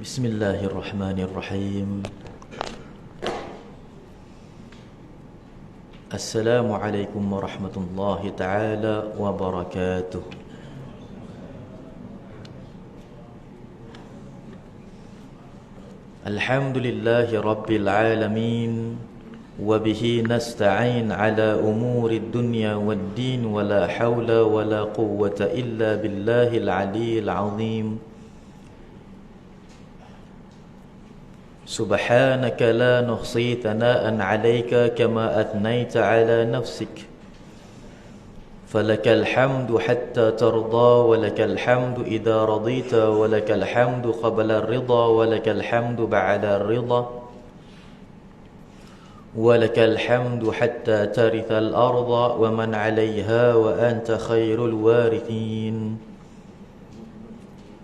Bismillahirrahmanirrahim. Assalamualaikum warahmatullahi ta'ala wabarakatuh. Alhamdulillahi rabbil alamin. Wabihi nasta'in ala umurid dunya wad din. Wala hawla wala quwwata illa billahil aliyil azim. سبحانك لا نحصي ثناء عليك كما أثنيت على نفسك فلك الحمد حتى ترضى ولك الحمد إذا رضيت ولك الحمد قبل الرضا ولك الحمد بعد الرضا ولك الحمد حتى ترث الأرض ومن عليها وأنت خير الوارثين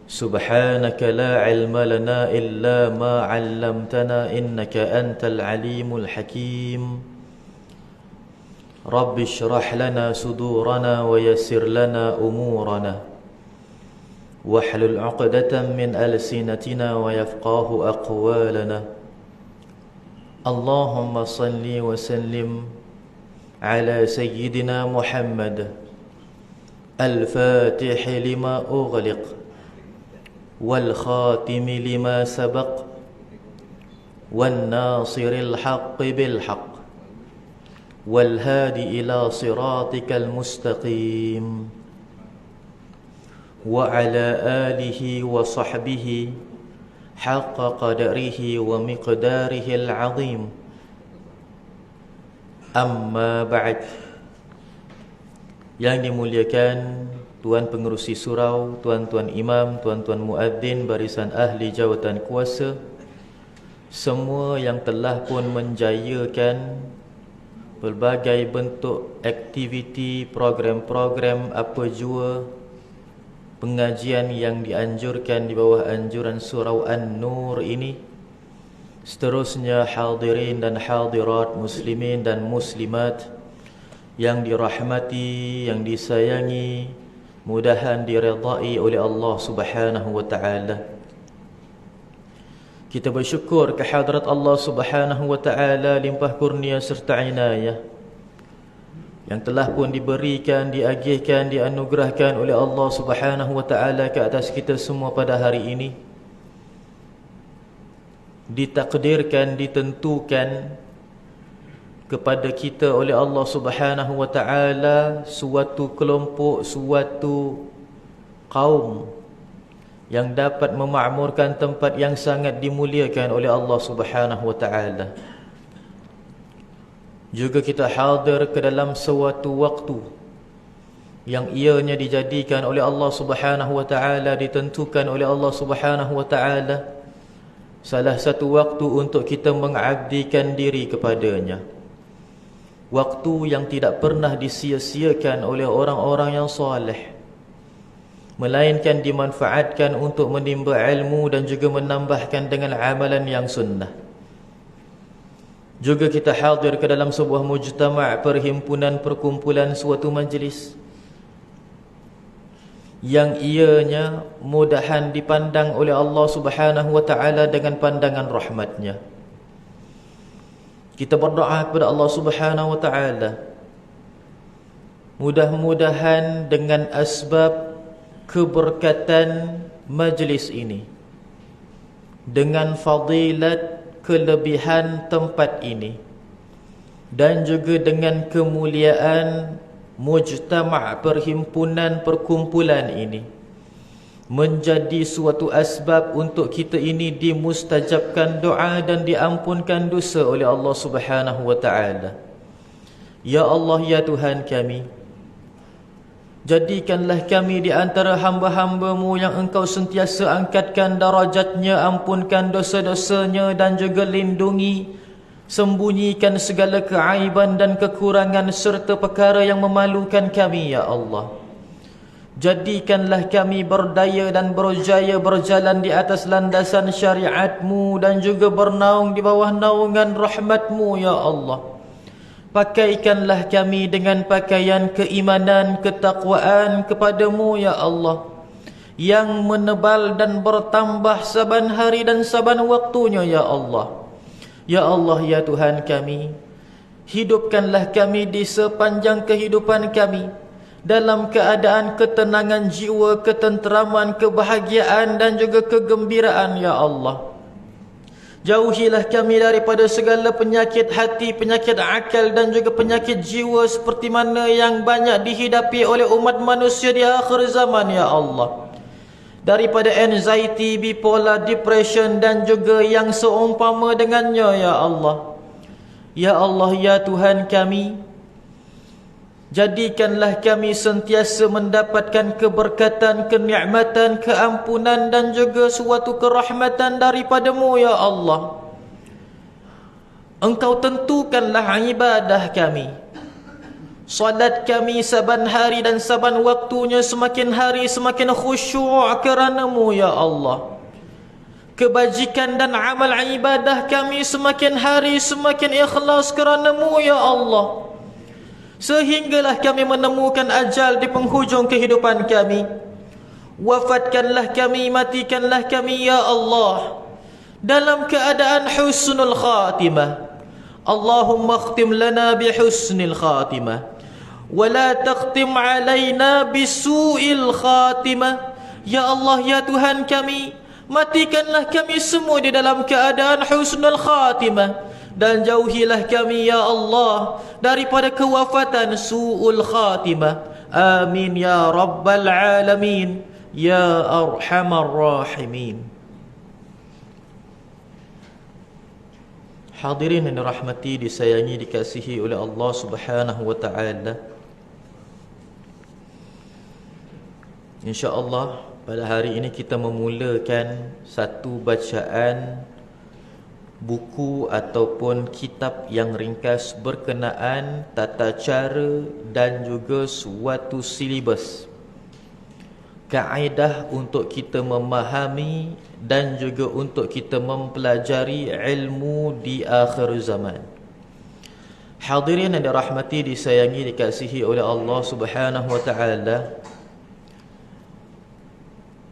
سبحانك لا علم لنا إلا ما علمتنا إنك أنت العليم الحكيم رب اشرح لنا صدورنا ويسر لنا أمورنا واحلل عقدة من ألسنتنا ويفقه أقوالنا اللهم صل وسلم على سيدنا محمد الفاتح لما أغلق والخاتم لما سبق والناصر الحق بالحق والهادي إلى صراطك المستقيم وعلى آله وصحبه حق قدره ومقداره العظيم أما بعد. Yang dimuliakan Tuan Pengerusi Surau, Tuan-Tuan Imam, Tuan-Tuan Muadzin, barisan ahli jawatan kuasa, semua yang telah pun menjayakan pelbagai bentuk aktiviti, program-program apa jua pengajian yang dianjurkan di bawah anjuran Surau An-Nur ini. Seterusnya hadirin dan hadirat, muslimin dan muslimat yang dirahmati, yang disayangi, mudahan diredai oleh Allah Subhanahu wa taala. Kita bersyukur kehadrat Allah Subhanahu wa taala limpah kurnia serta inayah yang telah pun diberikan, diagihkan, dianugerahkan oleh Allah Subhanahu wa taala ke atas kita semua pada hari ini. Ditakdirkan, ditentukan kepada kita oleh Allah Subhanahu wa taala suatu kelompok, suatu kaum yang dapat memakmurkan tempat yang sangat dimuliakan oleh Allah Subhanahu wa taala. Juga kita hadir ke dalam suatu waktu yang ianya dijadikan oleh Allah Subhanahu wa taala, ditentukan oleh Allah Subhanahu wa taala salah satu waktu untuk kita mengabdikan diri kepadanya. Waktu yang tidak pernah disia-siakan oleh orang-orang yang soleh, melainkan dimanfaatkan untuk menimba ilmu dan juga menambahkan dengan amalan yang sunnah. Juga kita hadir ke dalam sebuah mujtama', perhimpunan, perkumpulan, suatu majlis yang ianya mudahan dipandang oleh Allah Subhanahu wa taala dengan pandangan rahmatnya. Kita berdoa kepada Allah Subhanahu wa taala, mudah-mudahan dengan asbab keberkatan majlis ini, dengan fadilat kelebihan tempat ini, dan juga dengan kemuliaan mujtama', perhimpunan, perkumpulan ini, menjadi suatu asbab untuk kita ini dimustajabkan doa dan diampunkan dosa oleh Allah Subhanahu wa taala. Ya Allah, ya Tuhan kami, jadikanlah kami di antara hamba-hamba-Mu yang Engkau sentiasa angkatkan darajatnya, ampunkan dosa-dosanya dan juga lindungi, sembunyikan segala keaiban dan kekurangan serta perkara yang memalukan kami, ya Allah. Jadikanlah kami berdaya dan berjaya berjalan di atas landasan syariat-Mu dan juga bernaung di bawah naungan rahmat-Mu, ya Allah. Pakaikanlah kami dengan pakaian keimanan, ketakwaan kepada-Mu, ya Allah, yang menebal dan bertambah saban hari dan saban waktunya, ya Allah. Ya Allah, ya Tuhan kami, hidupkanlah kami di sepanjang kehidupan kami dalam keadaan ketenangan jiwa, ketenteraman, kebahagiaan dan juga kegembiraan, ya Allah. Jauhilah kami daripada segala penyakit hati, penyakit akal dan juga penyakit jiwa seperti mana yang banyak dihidapi oleh umat manusia di akhir zaman, ya Allah. Daripada anxiety, bipolar, depression dan juga yang seumpama dengannya, ya Allah. Ya Allah, ya Tuhan kami, jadikanlah kami sentiasa mendapatkan keberkatan, kenikmatan, keampunan dan juga suatu kerahmatan daripada-Mu, ya Allah. Engkau tentukanlah ibadah kami, salat kami saban hari dan saban waktunya semakin hari semakin khusyuk kerana-Mu, ya Allah. Kebajikan dan amal ibadah kami semakin hari semakin ikhlas kerana-Mu, ya Allah. Sehinggalah kami menemukan ajal di penghujung kehidupan kami. Wafatkanlah kami, matikanlah kami, ya Allah, dalam keadaan husnul khatimah. Allahumma khtim lana bihusnil khatimah, wala taqtim alaina bisu'il khatimah. Ya Allah, ya Tuhan kami, matikanlah kami semua di dalam keadaan husnul khatimah, dan jauhilah kami, ya Allah, daripada kewafatan su'ul khatimah. Amin ya rabbal alamin, ya arhamar rahimin. Hadirin yang dirahmati, disayangi, dikasihi oleh Allah Subhanahu wa taala. InsyaAllah pada hari ini kita memulakan satu bacaan buku ataupun kitab yang ringkas berkenaan tata cara dan juga suatu silibus, kaedah untuk kita memahami dan juga untuk kita mempelajari ilmu di akhir zaman. Hadirin yang dirahmati, disayangi, dikasihi oleh Allah Subhanahu wa taala,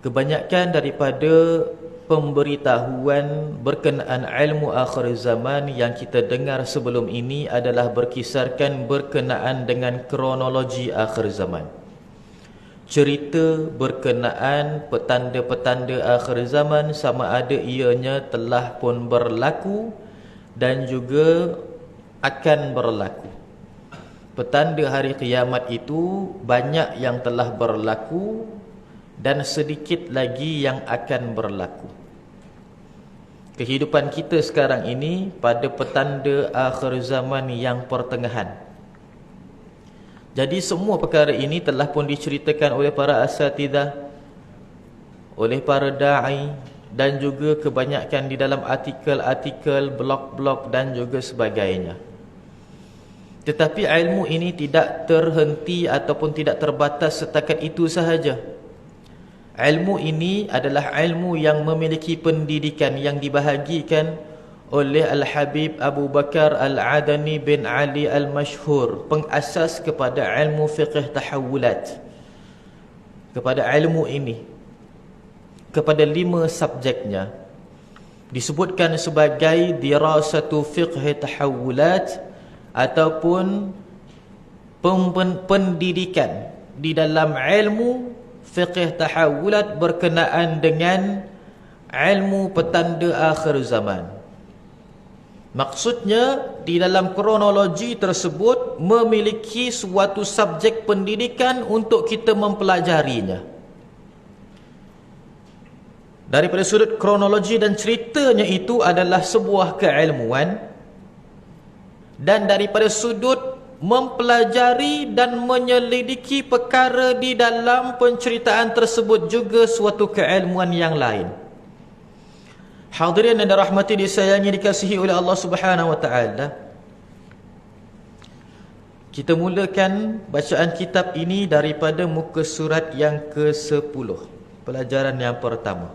kebanyakan daripada pemberitahuan berkenaan ilmu akhir zaman yang kita dengar sebelum ini adalah berkisarkan berkenaan dengan kronologi akhir zaman. Cerita berkenaan petanda-petanda akhir zaman, sama ada ianya telah pun berlaku dan juga akan berlaku. Petanda hari kiamat itu banyak yang telah berlaku dan sedikit lagi yang akan berlaku. Kehidupan kita sekarang ini pada petanda akhir zaman yang pertengahan. Jadi semua perkara ini telah pun diceritakan oleh para asatidah, oleh para da'i, dan juga kebanyakan di dalam artikel-artikel, blog-blog dan juga sebagainya. Tetapi ilmu ini tidak terhenti ataupun tidak terbatas setakat itu sahaja. Ilmu ini adalah ilmu yang memiliki pendidikan yang dibahagikan oleh Al-Habib Abu Bakar Al-Adani bin Ali Al-Mashhur, pengasas kepada ilmu fiqh tahawulat. Kepada ilmu ini, kepada 5 subjeknya, disebutkan sebagai dirasatu fiqh tahawulat ataupun pendidikan di dalam ilmu fiqh tahawulat berkenaan dengan ilmu petanda akhir zaman. Maksudnya di dalam kronologi tersebut memiliki suatu subjek pendidikan untuk kita mempelajarinya. Daripada sudut kronologi dan ceritanya itu adalah sebuah keilmuan, dan daripada sudut mempelajari dan menyelidiki perkara di dalam penceritaan tersebut juga suatu keilmuan yang lain. Hadirin yang dirahmati, disayangi, dikasihi oleh Allah Subhanahu wa taala, kita mulakan bacaan kitab ini daripada muka surat yang ke-10, pelajaran yang pertama.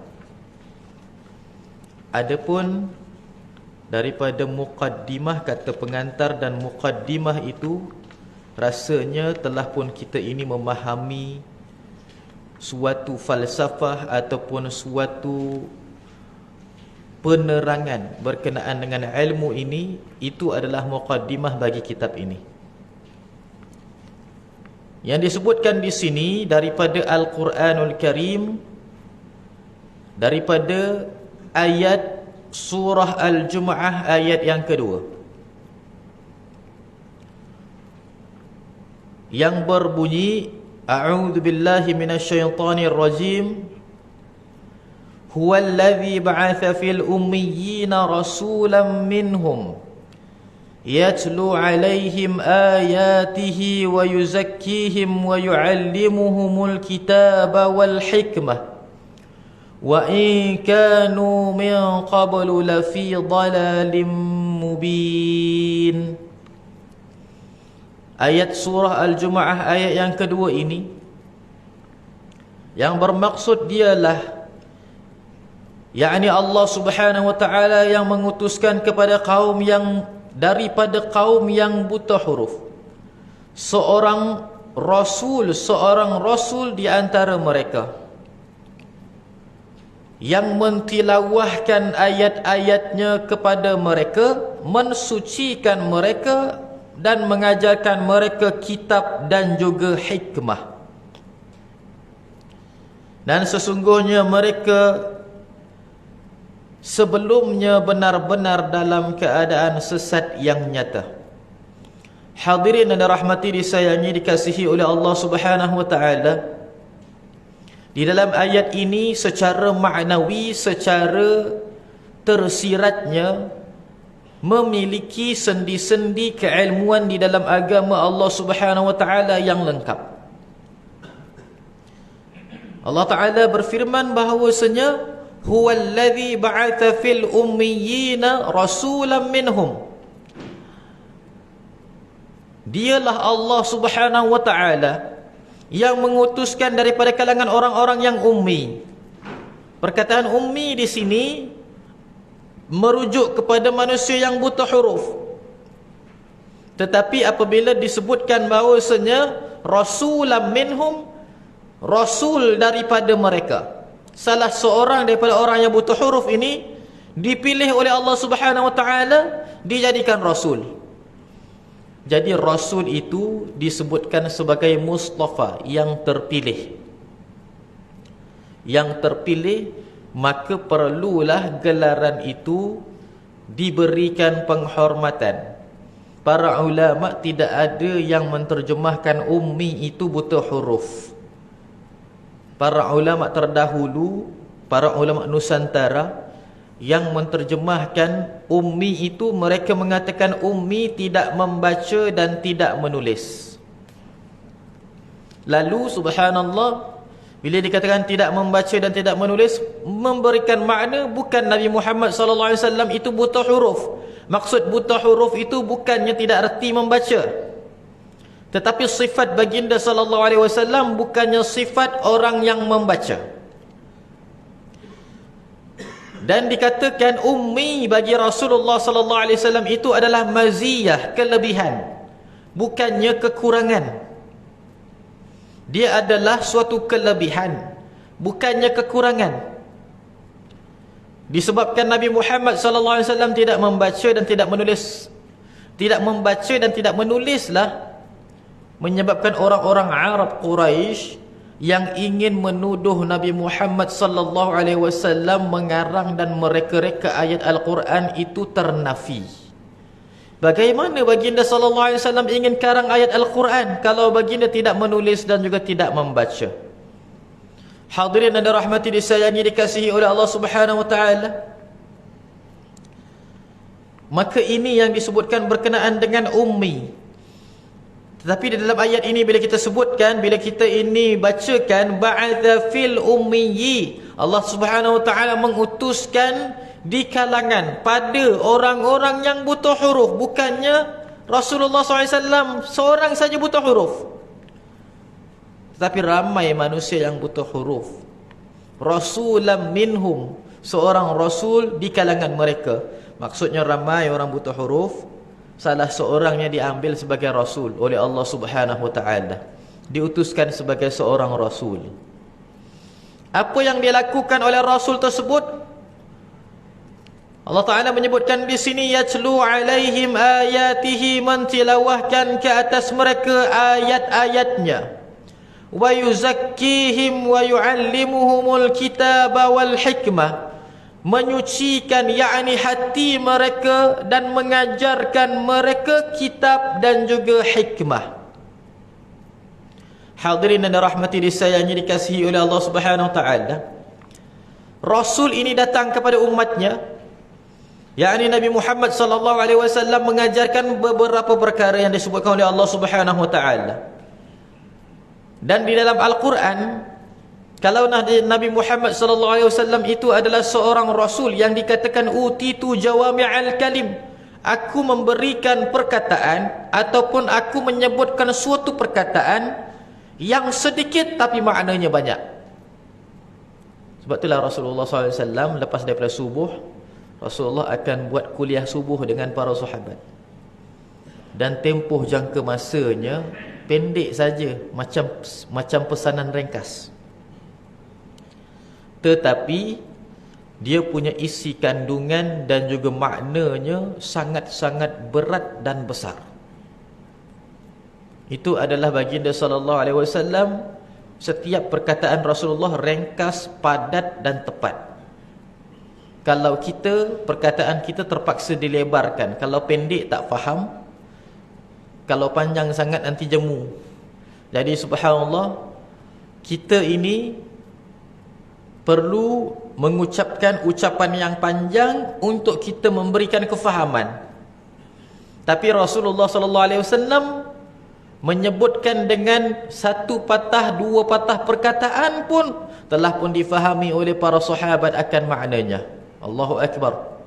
Adapun daripada muqaddimah, kata pengantar dan muqaddimah itu, rasanya telah pun kita ini memahami suatu falsafah ataupun suatu penerangan berkenaan dengan ilmu ini, itu adalah muqaddimah bagi kitab ini. Yang disebutkan di sini daripada Al-Quranul Karim, daripada ayat surah Al-Jumu'ah ayat yang kedua, yang berbunyi, A'udzu billahi minasyaitonir rajim, Huwallazi ba'atha fil ummiyina rasulan minhum yatlu 'alaihim ayatihi wa yuzakkihim wa yu'allimuhumul kitaba wal hikmah wa in kanu min qablu lafi dhalalin mubin. Ayat surah Al-Jumu'ah ayat yang kedua ini, yang bermaksud dialah, yakni Allah Subhanahu wa ta'ala yang mengutuskan kepada kaum yang, daripada kaum yang buta huruf, seorang rasul di antara mereka, yang mentilawahkan ayat-ayatnya kepada mereka, mensucikan mereka dan mengajarkan mereka kitab dan juga hikmah. Dan sesungguhnya mereka sebelumnya benar-benar dalam keadaan sesat yang nyata. Hadirin dan rahmati disayangi, dikasihi oleh Allah Subhanahu wa ta'ala, di dalam ayat ini secara maknawi, secara tersiratnya, memiliki sendi-sendi keilmuan di dalam agama Allah Subhanahu wa ta'ala yang lengkap. Allah Ta'ala berfirman bahawasanya, Huwallazi ba'atha fil ummiyina rasulan minhum. Dialah Allah Subhanahu wa ta'ala yang mengutuskan daripada kalangan orang-orang yang ummi. Perkataan ummi di sini merujuk kepada manusia yang buta huruf. Tetapi apabila disebutkan bahawasanya rasulan minhum, rasul daripada mereka, salah seorang daripada orang yang buta huruf ini dipilih oleh Allah Subhanahu wa ta'ala, dijadikan rasul. Jadi rasul itu disebutkan sebagai Mustafa, yang terpilih. Yang terpilih, maka perlulah gelaran itu diberikan penghormatan. Para ulama tidak ada yang menterjemahkan ummi itu buta huruf. Para ulama terdahulu, para ulama Nusantara, yang menterjemahkan ummi itu, mereka mengatakan ummi tidak membaca dan tidak menulis. Lalu subhanallah, bila dikatakan tidak membaca dan tidak menulis, memberikan makna bukan Nabi Muhammad SAW itu buta huruf. Maksud buta huruf itu bukannya tidak erti membaca, tetapi sifat baginda SAW bukannya sifat orang yang membaca. Dan dikatakan ummi bagi Rasulullah SAW itu adalah maziyah, kelebihan, bukannya kekurangan. Dia adalah suatu kelebihan, bukannya kekurangan. Disebabkan Nabi Muhammad SAW tidak membaca dan tidak menulis, tidak membaca dan tidak menulislah, menyebabkan orang-orang Arab Quraisy yang ingin menuduh Nabi Muhammad SAW mengarang dan mereka-reka ayat Al-Quran itu ternafi. Bagaimana baginda SAW ingin karang ayat Al-Quran kalau baginda tidak menulis dan juga tidak membaca? Hadirin dan rahmati disayangi, dikasihi oleh Allah Subhanahu wa ta'ala, maka ini yang disebutkan berkenaan dengan ummi. Tetapi di dalam ayat ini bila kita sebutkan, bila kita ini bacakan ba'atha fil ummiyyi, Allah Subhanahu wa ta'ala mengutuskan di kalangan, pada orang-orang yang buta huruf. Bukannya Rasulullah SAW seorang saja buta huruf, tetapi ramai manusia yang buta huruf. Rasulam minhum, seorang rasul di kalangan mereka. Maksudnya ramai orang buta huruf, salah seorangnya diambil sebagai rasul oleh Allah Subhanahu wa ta'ala, diutuskan sebagai seorang rasul. Apa yang dilakukan oleh Rasul tersebut, Allah Ta'ala menyebutkan di sini, yatlu alaihim ayatihi, mentilawahkan ke atas mereka ayat-ayatnya, wa yuzakkihim wa yuallimuhumul kitaba wal hikmah, menyucikan yakni hati mereka dan mengajarkan mereka kitab dan juga hikmah. Hadirin dan rahmati disayangi dikasihi oleh Allah Subhanahu wa taala, Rasul ini datang kepada umatnya, yakni Nabi Muhammad sallallahu alaihi wasallam, mengajarkan beberapa perkara yang disebutkan oleh Allah Subhanahu wa taala. Dan di dalam Al-Quran, kalau Nabi Muhammad sallallahu alaihi wasallam itu adalah seorang rasul yang dikatakan utitu jawami'al kalim, aku memberikan perkataan ataupun aku menyebutkan suatu perkataan yang sedikit tapi maknanya banyak. Sebab itulah Rasulullah SAW lepas daripada subuh, Rasulullah akan buat kuliah subuh dengan para sahabat, dan tempoh jangka masanya pendek saja, macam pesanan ringkas, tetapi dia punya isi kandungan dan juga maknanya sangat-sangat berat dan besar. Itu adalah baginda sallallahu alaihi wasallam, setiap perkataan Rasulullah ringkas, padat dan tepat. Kalau kita, perkataan kita terpaksa dilebarkan, kalau pendek tak faham, kalau panjang sangat nanti jemu. Jadi subhanallah, kita ini perlu mengucapkan ucapan yang panjang untuk kita memberikan kefahaman. Tapi Rasulullah sallallahu alaihi wasallam menyebutkan dengan satu patah, dua patah perkataan pun telah pun difahami oleh para sahabat akan maknanya. Allahu Akbar.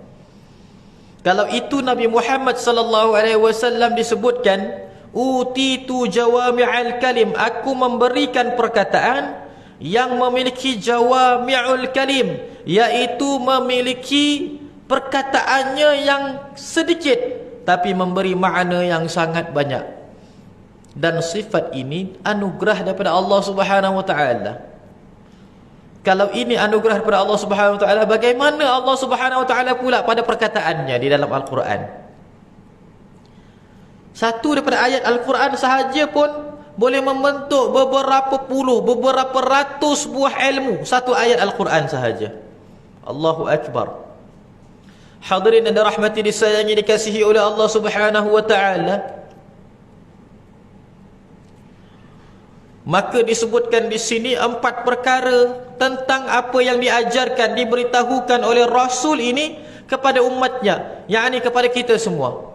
Kalau itu Nabi Muhammad sallallahu alaihi wasallam disebutkan utitu jawami'al kalim, aku memberikan perkataan yang memiliki jawami'ul kalim, iaitu memiliki perkataannya yang sedikit tapi memberi makna yang sangat banyak. Dan sifat ini anugerah daripada Allah Subhanahu wa taala. Kalau ini anugerah daripada Allah Subhanahu wa taala, bagaimana Allah Subhanahu wa taala pula pada perkataannya di dalam Al-Quran? Satu daripada ayat Al-Quran sahaja pun boleh membentuk beberapa puluh, beberapa ratus buah ilmu. Satu ayat Al-Quran sahaja. Allahu Akbar. Hadirin dan rahmati disayangi dikasihi oleh Allah Subhanahu wa taala, maka disebutkan di sini 4 perkara tentang apa yang diajarkan, diberitahukan oleh Rasul ini kepada umatnya, yakni kepada kita semua.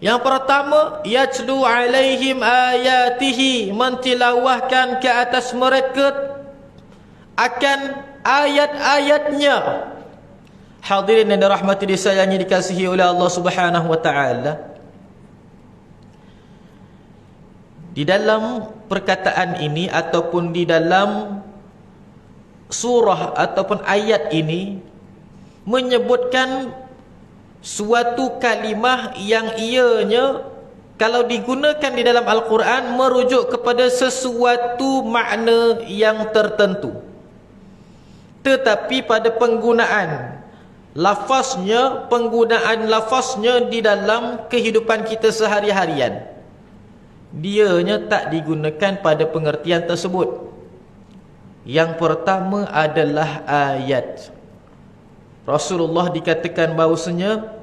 Yang pertama, yatlu alaihim ayatihi, mentilawahkan ke atas mereka akan ayat-ayatnya. Hadirin yang dirahmati disayangi dikasihi oleh Allah Subhanahu wa taala, di dalam perkataan ini ataupun di dalam surah ataupun ayat ini menyebutkan suatu kalimah yang ianya kalau digunakan di dalam Al-Quran merujuk kepada sesuatu makna yang tertentu, tetapi pada penggunaan lafaznya di dalam kehidupan kita sehari-harian, dianya tak digunakan pada pengertian tersebut. Yang pertama adalah ayat. Rasulullah dikatakan bahawasanya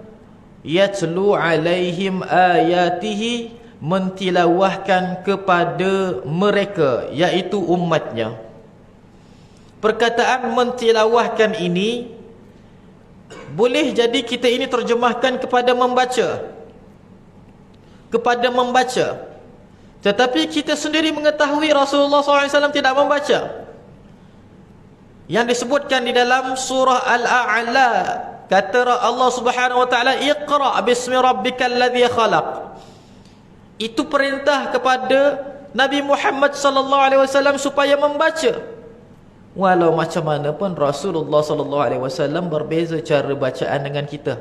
yatlu alaihim ayatihi, mentilawahkan kepada mereka, iaitu umatnya. Perkataan mentilawahkan ini boleh jadi kita ini terjemahkan kepada membaca, tetapi kita sendiri mengetahui Rasulullah SAW tidak membaca. Yang disebutkan di dalam surah Al-A'la, kata Allah Subhanahu wa taala, "Iqra bismi rabbikal ladzi khalaq." Itu perintah kepada Nabi Muhammad sallallahu alaihi wasallam supaya membaca. Walau macam mana pun Rasulullah sallallahu alaihi wasallam berbeza cara bacaan dengan kita.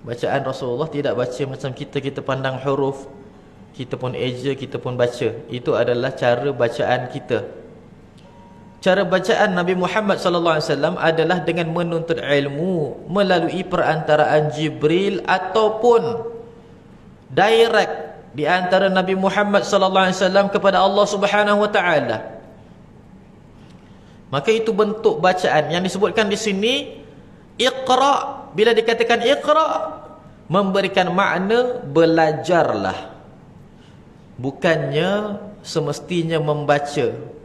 Bacaan Rasulullah tidak baca macam kita pandang huruf, kita pun eja, kita pun baca. Itu adalah cara bacaan kita. Cara bacaan Nabi Muhammad sallallahu alaihi wasallam adalah dengan menuntut ilmu melalui perantaraan Jibril ataupun direct di antara Nabi Muhammad sallallahu alaihi wasallam kepada Allah Subhanahu wa taala. Maka itu bentuk bacaan yang disebutkan di sini Iqra. Bila dikatakan Iqra, memberikan makna belajarlah, bukannya semestinya membaca.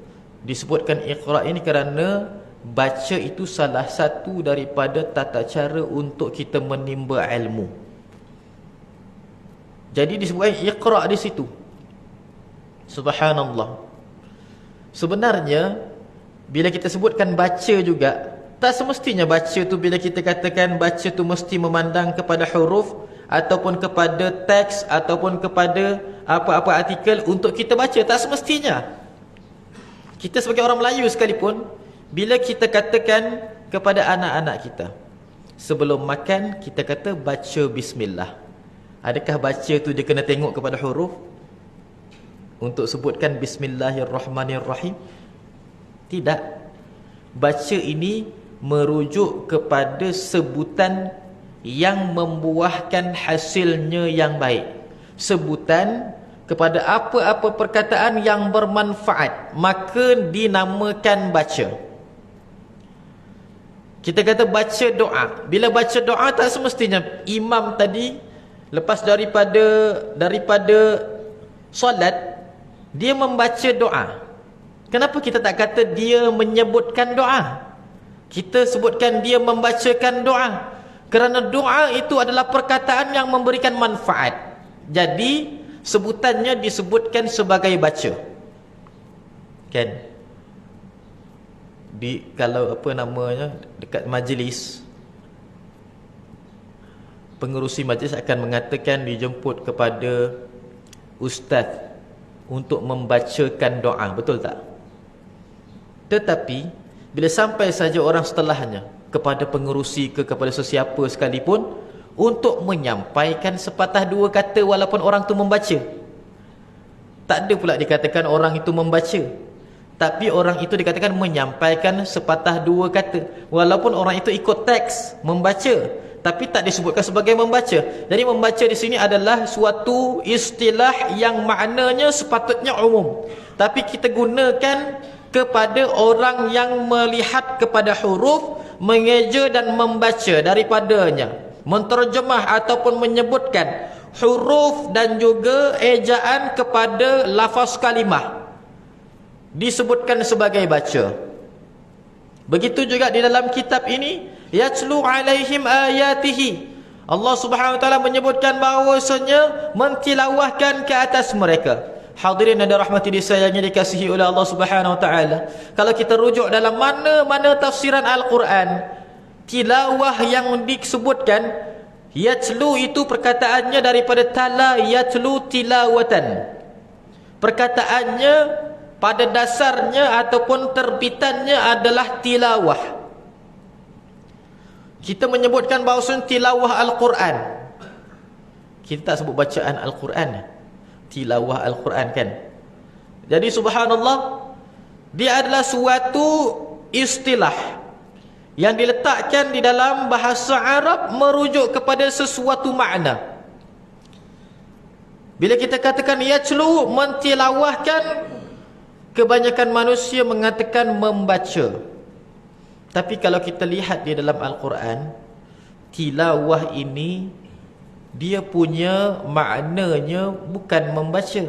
Disebutkan Iqra ini kerana baca itu salah satu daripada tata cara untuk kita menimba ilmu. Jadi disebutkan Iqra di situ. Subhanallah. Sebenarnya bila kita sebutkan baca juga, tak semestinya baca tu bila kita katakan baca tu mesti memandang kepada huruf ataupun kepada teks ataupun kepada apa-apa artikel untuk kita baca. Tak semestinya. Kita sebagai orang Melayu sekalipun, bila kita katakan kepada anak-anak kita sebelum makan, kita kata baca bismillah. Adakah baca tu dia kena tengok kepada huruf untuk sebutkan bismillahirrahmanirrahim? Tidak. Baca ini merujuk kepada sebutan yang membuahkan hasilnya yang baik. Sebutan kepada apa-apa perkataan yang bermanfaat, maka dinamakan baca. Kita kata baca doa. Bila baca doa, tak semestinya imam tadi lepas daripada solat dia membaca doa. Kenapa kita tak kata dia menyebutkan doa? Kita sebutkan dia membacakan doa, kerana doa itu adalah perkataan yang memberikan manfaat. Jadi sebutannya disebutkan sebagai baca. Kan? Kalau apa namanya dekat majlis, pengerusi majlis akan mengatakan dijemput kepada ustaz untuk membacakan doa, betul tak? Tetapi bila sampai saja orang setelahnya kepada pengerusi kepada sesiapa sekalipun untuk menyampaikan sepatah dua kata walaupun orang tu membaca, tak ada pula dikatakan orang itu membaca, tapi orang itu dikatakan menyampaikan sepatah dua kata walaupun orang itu ikut teks membaca, tapi tak disebutkan sebagai membaca. Jadi membaca di sini adalah suatu istilah yang maknanya sepatutnya umum, tapi kita gunakan kepada orang yang melihat kepada huruf, mengeja dan membaca daripadanya, menterjemah ataupun menyebutkan huruf dan juga ejaan kepada lafaz kalimah, disebutkan sebagai baca. Begitu juga di dalam kitab ini, yatlu alaihim ayatihi, Allah Subhanahu wa taala menyebutkan bahawasanya mentilawahkan ke atas mereka. Hadirin dan rahmati disayangi dikasihi oleh Allah Subhanahu wa taala, kalau kita rujuk dalam mana-mana tafsiran Al-Quran, tilawah yang disebutkan yatlu itu perkataannya daripada tala yatlu tilawatan. Perkataannya pada dasarnya ataupun terbitannya adalah tilawah. Kita menyebutkan bahawasanya tilawah Al-Quran. Kita tak sebut bacaan Al-Quran, tilawah Al-Quran kan. Jadi subhanallah, dia adalah suatu istilah yang diletakkan di dalam bahasa Arab merujuk kepada sesuatu makna. Bila kita katakan yatlu, mentilawahkan, kebanyakan manusia mengatakan membaca. Tapi kalau kita lihat di dalam Al-Quran, tilawah ini dia punya maknanya bukan membaca,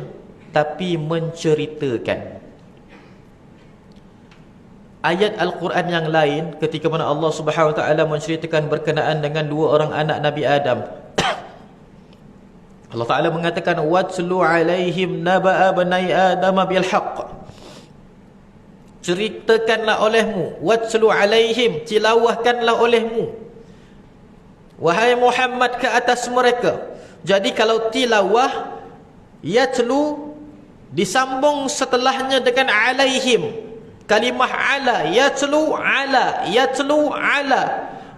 tapi menceritakan. Ayat Al-Quran yang lain ketika mana Allah Subhanahu wa taala menceritakan berkenaan dengan dua orang anak Nabi Adam, Allah Taala mengatakan watlu alaihim naba'a bani Adam bil haqq. Ceritakanlah olehmu, watlu alaihim, tilawahkanlah olehmu, wahai Muhammad, ke atas mereka. Jadi kalau tilawah, yatlu disambung setelahnya dengan alaihim, kalimah ala, yatlu ala, yatlu ala.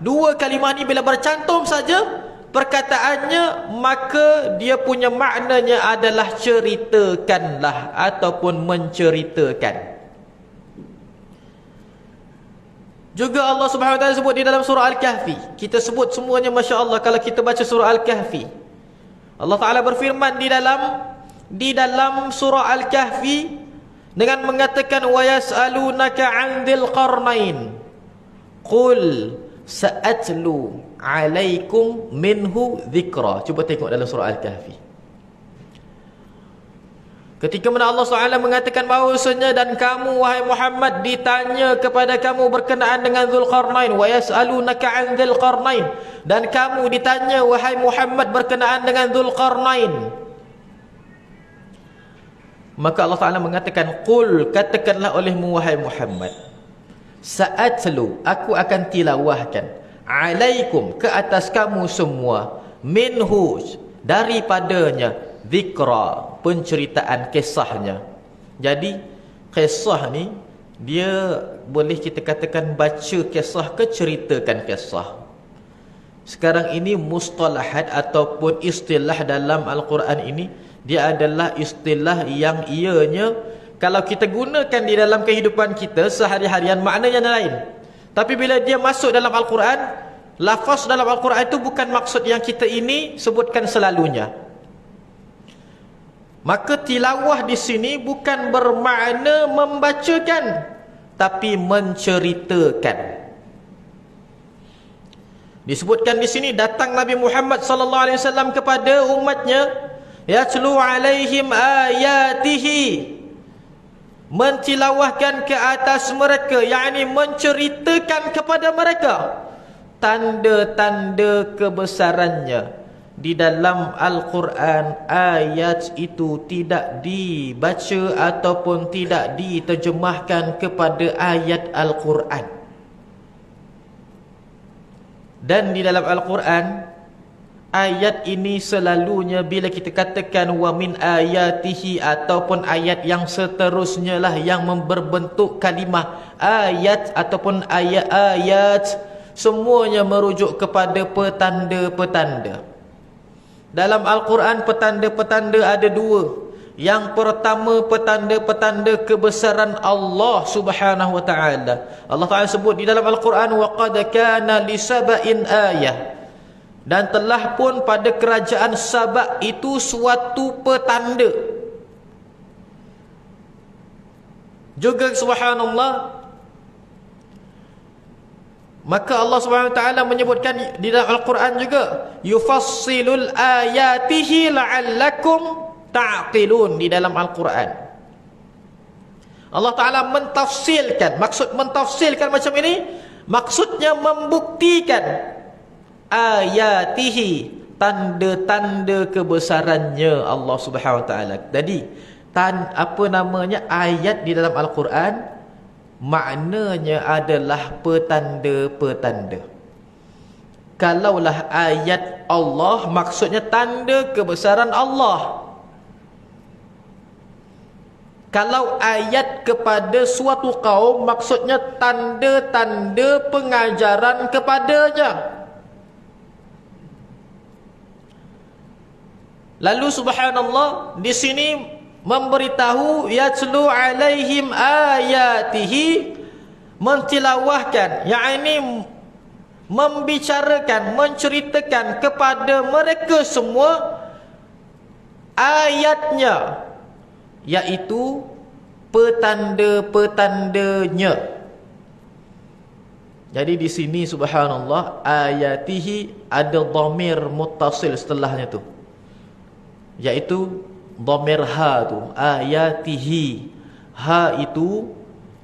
Dua kalimah ni bila bercantum saja perkataannya, maka dia punya maknanya adalah ceritakanlah ataupun menceritakan. Juga Allah Subhanahu Wa Taala sebut di dalam surah Al-Kahfi. Kita sebut semuanya masya-Allah kalau kita baca surah Al-Kahfi. Allah Taala berfirman di dalam surah Al-Kahfi dengan mengatakan wa yas'alunaka 'anil qarnain. Qul sa'atlu 'alaikum minhu dzikra. Cuba tengok dalam surah Al-Kahfi. Ketika mana Allah SWT mengatakan bahawasanya dan kamu wahai Muhammad ditanya kepada kamu berkenaan dengan Dzulqarnain, wa yas'alunaka 'an Dzulqarnain, dan kamu ditanya wahai Muhammad berkenaan dengan Dzulqarnain. Maka Allah Taala mengatakan qul, katakanlah olehmu wahai Muhammad, sa'atlu, aku akan tilawahkan, alaikum, ke atas kamu semua, minhu, daripadanya, zikra, penceritaan kisahnya. Jadi kisah ni dia boleh kita katakan baca kisah ke ceritakan kisah. Sekarang ini mustalahat ataupun istilah dalam Al-Quran ini, dia adalah istilah yang ianya kalau kita gunakan di dalam kehidupan kita sehari-harian maknanya lain. Tapi bila dia masuk dalam Al-Quran, lafaz dalam Al-Quran itu bukan maksud yang kita ini sebutkan selalunya. Maka tilawah di sini bukan bermakna membacakan, tapi menceritakan. Disebutkan di sini datang Nabi Muhammad sallallahu alaihi wasallam kepada umatnya, yatlu alaihim ayatihi, mentilawahkan ke atas mereka, yakni menceritakan kepada mereka tanda-tanda kebesarannya. Di dalam Al-Quran, ayat itu tidak dibaca ataupun tidak diterjemahkan kepada ayat Al-Quran. Dan di dalam Al-Quran, ayat ini selalunya bila kita katakan wa min ayatihi ataupun ayat yang seterusnya lah yang berbentuk kalimah ayat ataupun ayat-ayat, semuanya merujuk kepada petanda-petanda. Dalam Al-Quran petanda-petanda ada dua. Yang pertama petanda-petanda kebesaran Allah Subhanahu wa taala. Allah Taala sebut di dalam Al-Quran wa qad kana li saba'in ayah. Dan telah pun pada kerajaan Sabak itu suatu petanda. Juga subhanallah, maka Allah Subhanahu wa taala menyebutkan di dalam Al-Quran juga yufassilul ayatihi la'allakum ta'qilun. Di dalam Al-Quran Allah Taala mentafsirkan. Maksud mentafsirkan macam ini, maksudnya membuktikan ayatihi, tanda-tanda kebesarannya Allah Subhanahu wa taala. Jadi ayat di dalam Al-Quran maknanya adalah petanda-petanda. Kalaulah ayat Allah, maksudnya tanda kebesaran Allah. Kalau ayat kepada suatu kaum, maksudnya tanda-tanda pengajaran kepadanya. Lalu subhanallah, di sini memberitahu yatlu alaihim ayatihi, mentilawahkan, yakni membicarakan, menceritakan kepada mereka semua ayatnya, yaitu petanda-petandanya. Jadi di sini subhanallah, ayatihi ada dhamir muttasil setelahnya tu, yaitu dhamir ha tu, ayatihi. Ha itu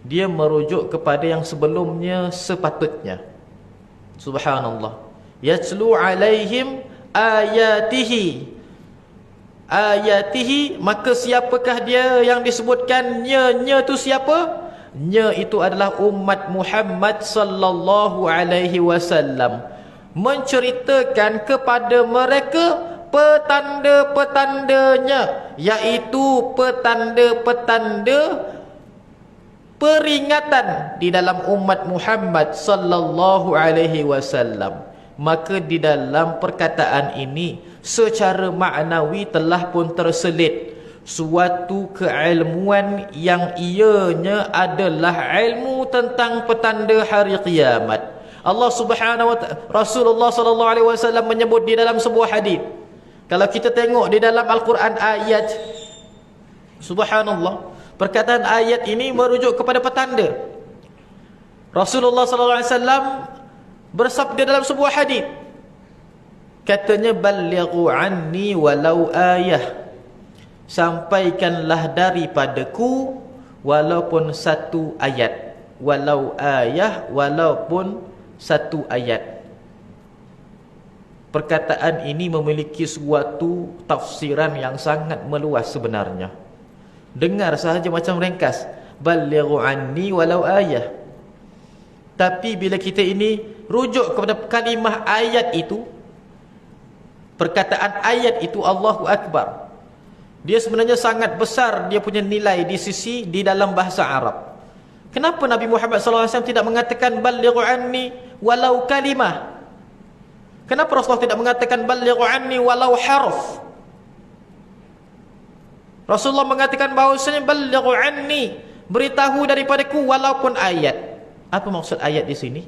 dia merujuk kepada yang sebelumnya sepatutnya. Subhanallah. Yatlu alaihim ayatihi. Ayatihi, maka siapakah dia yang disebutkan nya tu siapa? Nya itu adalah umat Muhammad sallallahu alaihi wasallam. Menceritakan kepada mereka petanda-petandanya, yaitu petanda-petanda peringatan di dalam umat Muhammad sallallahu alaihi wasallam. Maka di dalam perkataan ini secara maknawi telah pun terselit suatu keilmuan yang ianya adalah ilmu tentang petanda hari kiamat. Allah Subhanahu wa ta'ala, Rasulullah sallallahu alaihi wasallam menyebut di dalam sebuah hadis. Kalau kita tengok di dalam Al-Quran ayat, subhanallah, perkataan ayat ini merujuk kepada petanda. Rasulullah sallallahu alaihi wasallam bersabda dalam sebuah hadis, katanya, ballighu anni walau ayah, sampaikanlah daripadaku walaupun satu ayat. Walau ayah, walaupun satu ayat. Perkataan ini memiliki suatu tafsiran yang sangat meluas sebenarnya. Dengar sahaja macam ringkas, ballighu anni walau ayah. Tapi bila kita ini rujuk kepada kalimah ayat itu, perkataan ayat itu, Allahu Akbar, dia sebenarnya sangat besar dia punya nilai di sisi di dalam bahasa Arab. Kenapa Nabi Muhammad SAW tidak mengatakan ballighu anni walau kalimah? Kenapa Rasulullah tidak mengatakan ballighu anni walau harf? Rasulullah mengatakan bahawasanya ballighu anni, beritahu daripadaku walaupun ayat. Apa maksud ayat di sini?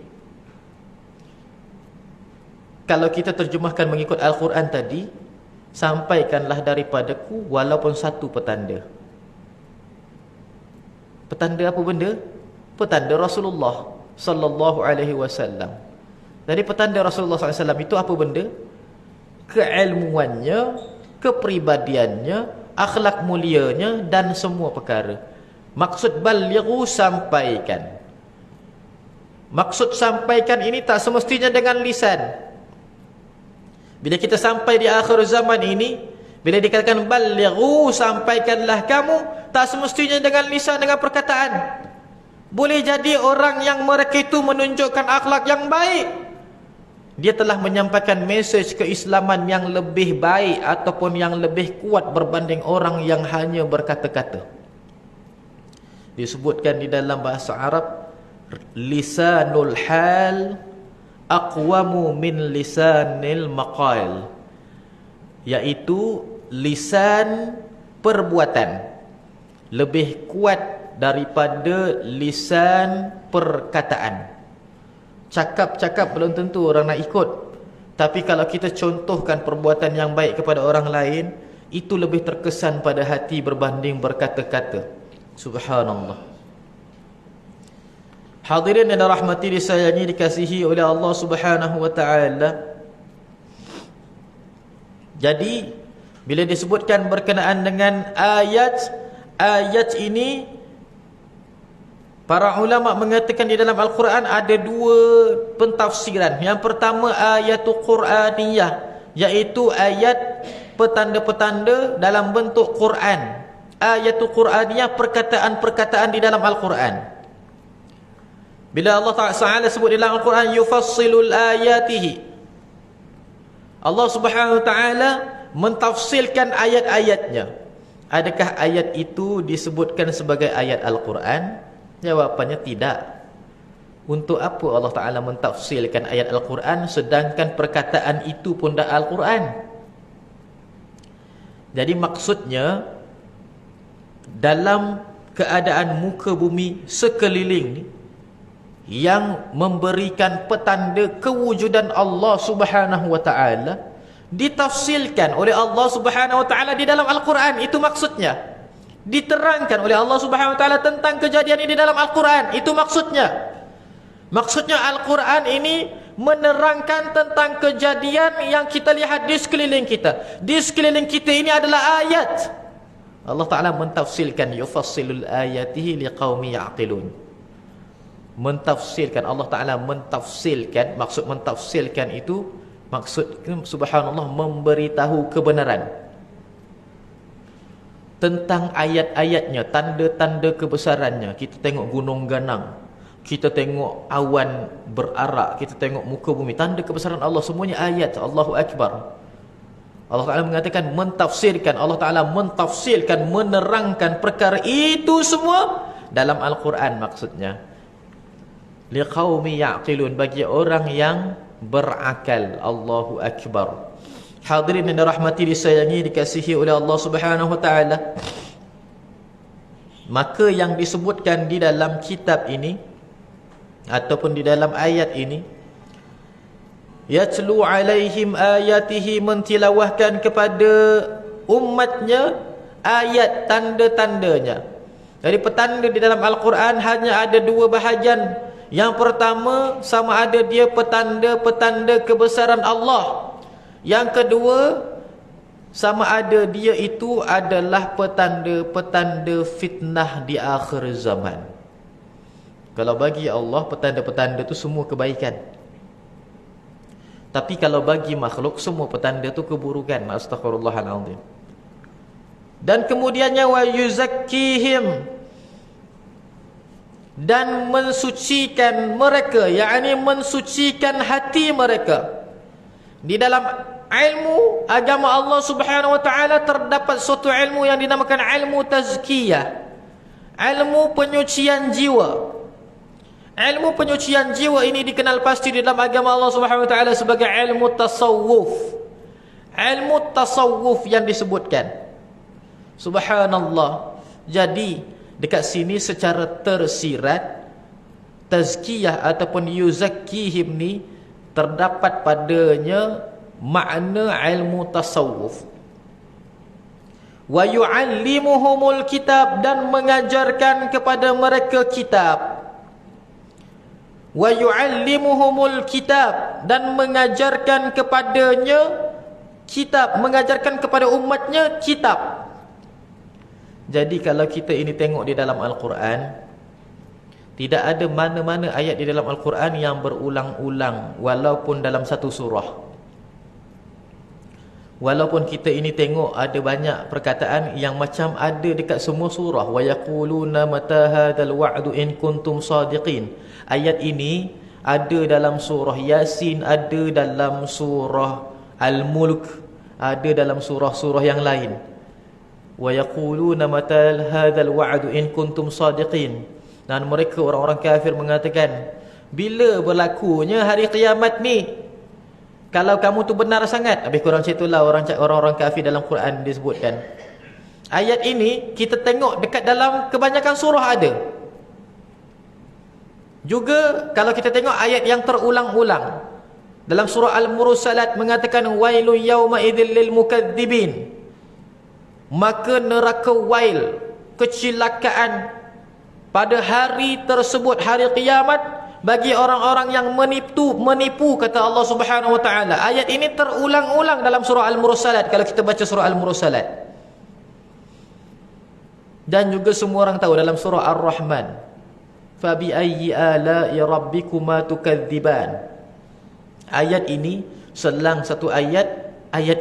Kalau kita terjemahkan mengikut Al-Quran tadi, sampaikanlah daripadaku walaupun satu petanda. Petanda apa benda? Petanda Rasulullah sallallahu alaihi wasallam. Jadi petanda Rasulullah sallallahu alaihi wasallam itu apa benda? Keilmuannya, kepribadiannya, akhlak mulianya dan semua perkara. Maksud balighu, sampaikan. Maksud sampaikan ini tak semestinya dengan lisan. Bila kita sampai di akhir zaman ini, bila dikatakan balighu, sampaikanlah kamu, tak semestinya dengan lisan, dengan perkataan. Boleh jadi orang yang mereka itu menunjukkan akhlak yang baik, dia telah menyampaikan mesej keislaman yang lebih baik ataupun yang lebih kuat berbanding orang yang hanya berkata-kata. Disebutkan di dalam bahasa Arab, lisanul hal aqwamu min lisanil maqal, iaitu lisan perbuatan lebih kuat daripada lisan perkataan. Cakap-cakap belum tentu orang nak ikut, tapi kalau kita contohkan perbuatan yang baik kepada orang lain, itu lebih terkesan pada hati berbanding berkata-kata. Subhanallah. Hadirin yang dirahmati, disayangi, dikasihi oleh Allah Subhanahu wa ta'ala. Jadi bila disebutkan berkenaan dengan ayat ini, para ulama mengatakan di dalam Al-Quran ada dua pentafsiran. Yang pertama ayatul Quraniyah, iaitu ayat petanda-petanda dalam bentuk Quran. Ayatul Quraniyah, perkataan-perkataan di dalam Al-Quran. Bila Allah Ta'ala sebut dalam Al-Quran yufassilul ayatihi, Allah Subhanahu Wa Ta'ala mentafsirkan ayat-ayatnya. Adakah ayat itu disebutkan sebagai ayat Al-Quran? Jawapannya tidak. Untuk apa Allah Ta'ala mentafsirkan ayat Al-Quran sedangkan perkataan itu pun dah Al-Quran? Jadi maksudnya, dalam keadaan muka bumi sekeliling ni yang memberikan petanda kewujudan Allah Subhanahu wa ta'ala ditafsirkan oleh Allah Subhanahu wa ta'ala di dalam Al-Quran. Itu maksudnya. Diterangkan oleh Allah Subhanahu wa ta'ala tentang kejadian ini di dalam Al-Quran. Itu maksudnya. Maksudnya Al-Quran ini menerangkan tentang kejadian yang kita lihat di sekeliling kita. Di sekeliling kita ini adalah ayat. Allah Ta'ala mentafsirkan yufassilul ayatihi liqaumi ya'qilun. Mentafsirkan, Allah Ta'ala mentafsirkan, maksud mentafsirkan itu, maksud subhanallah, memberitahu kebenaran tentang ayat-ayatnya, tanda-tanda kebesarannya. Kita tengok gunung ganang, kita tengok awan berarak, kita tengok muka bumi, tanda kebesaran Allah, semuanya ayat. Allahu Akbar. Allah Ta'ala mengatakan mentafsirkan, Allah Ta'ala mentafsirkan, menerangkan perkara itu semua dalam Al-Quran maksudnya. Liqaumi ya'qilun, bagi orang yang berakal. Allahu Akbar. Hadirin yang dirahmati, disayangi, dikasihi oleh Allah Subhanahu wa ta'ala. Maka yang disebutkan di dalam kitab ini ataupun di dalam ayat ini, yatlu alaihim ayatihi, mentilawahkan kepada umatnya ayat tanda-tandanya. Jadi petanda di dalam Al-Quran hanya ada dua bahagian. Yang pertama, sama ada dia petanda-petanda kebesaran Allah. Yang kedua, sama ada dia itu adalah petanda-petanda fitnah di akhir zaman. Kalau bagi Allah, petanda-petanda itu semua kebaikan. Tapi kalau bagi makhluk, semua petanda itu keburukan. Astaghfirullahaladzim. Dan kemudiannya wa yuzakkihim, dan mensucikan mereka, yakni mensucikan hati mereka. Di dalam ilmu agama Allah Subhanahu wa taala terdapat suatu ilmu yang dinamakan ilmu tazkiyah, ilmu penyucian jiwa. Ilmu penyucian jiwa ini dikenal pasti di dalam agama Allah Subhanahu wa taala sebagai ilmu tasawuf. Ilmu tasawuf yang disebutkan. Subhanallah. Jadi dekat sini secara tersirat, tazkiyah ataupun yuzakkihim ni terdapat padanya makna ilmu tasawuf. Wa yu'allimuhumul kitab, dan mengajarkan kepada mereka kitab. Wa yu'allimuhumul kitab, dan mengajarkan kepadanya kitab, mengajarkan kepada umatnya kitab. Jadi kalau kita ini tengok di dalam Al-Quran, tidak ada mana-mana ayat di dalam Al-Quran yang berulang-ulang walaupun dalam satu surah. Walaupun kita ini tengok ada banyak perkataan yang macam ada dekat semua surah. Wa yaquluna mata hadzal wa'du in kuntum shadiqin. Ayat ini ada dalam surah Yasin, ada dalam surah Al-Mulk, ada dalam surah-surah yang lain. Wa yaquluna mata hadzal wa'du in kuntum shadiqin. Dan mereka orang-orang kafir mengatakan, bila berlakunya hari kiamat ni? Kalau kamu tu benar sangat. Habis kurang macam itulah orang-orang kafir dalam Quran disebutkan. Ayat ini kita tengok dekat dalam kebanyakan surah ada. Juga kalau kita tengok ayat yang terulang-ulang dalam surah Al-Mursalat mengatakan wailun yauma idzil lil mukadzibin. Maka neraka wail, kecelakaan pada hari tersebut, hari kiamat, bagi orang-orang yang menipu kata Allah Subhanahu wa taala. Ayat ini terulang-ulang dalam surah Al-Mursalat kalau kita baca surah Al-Mursalat. Dan juga semua orang tahu dalam surah Ar-Rahman, fa bi ayyi ala'i rabbikuma tukadziban. Ayat ini selang satu ayat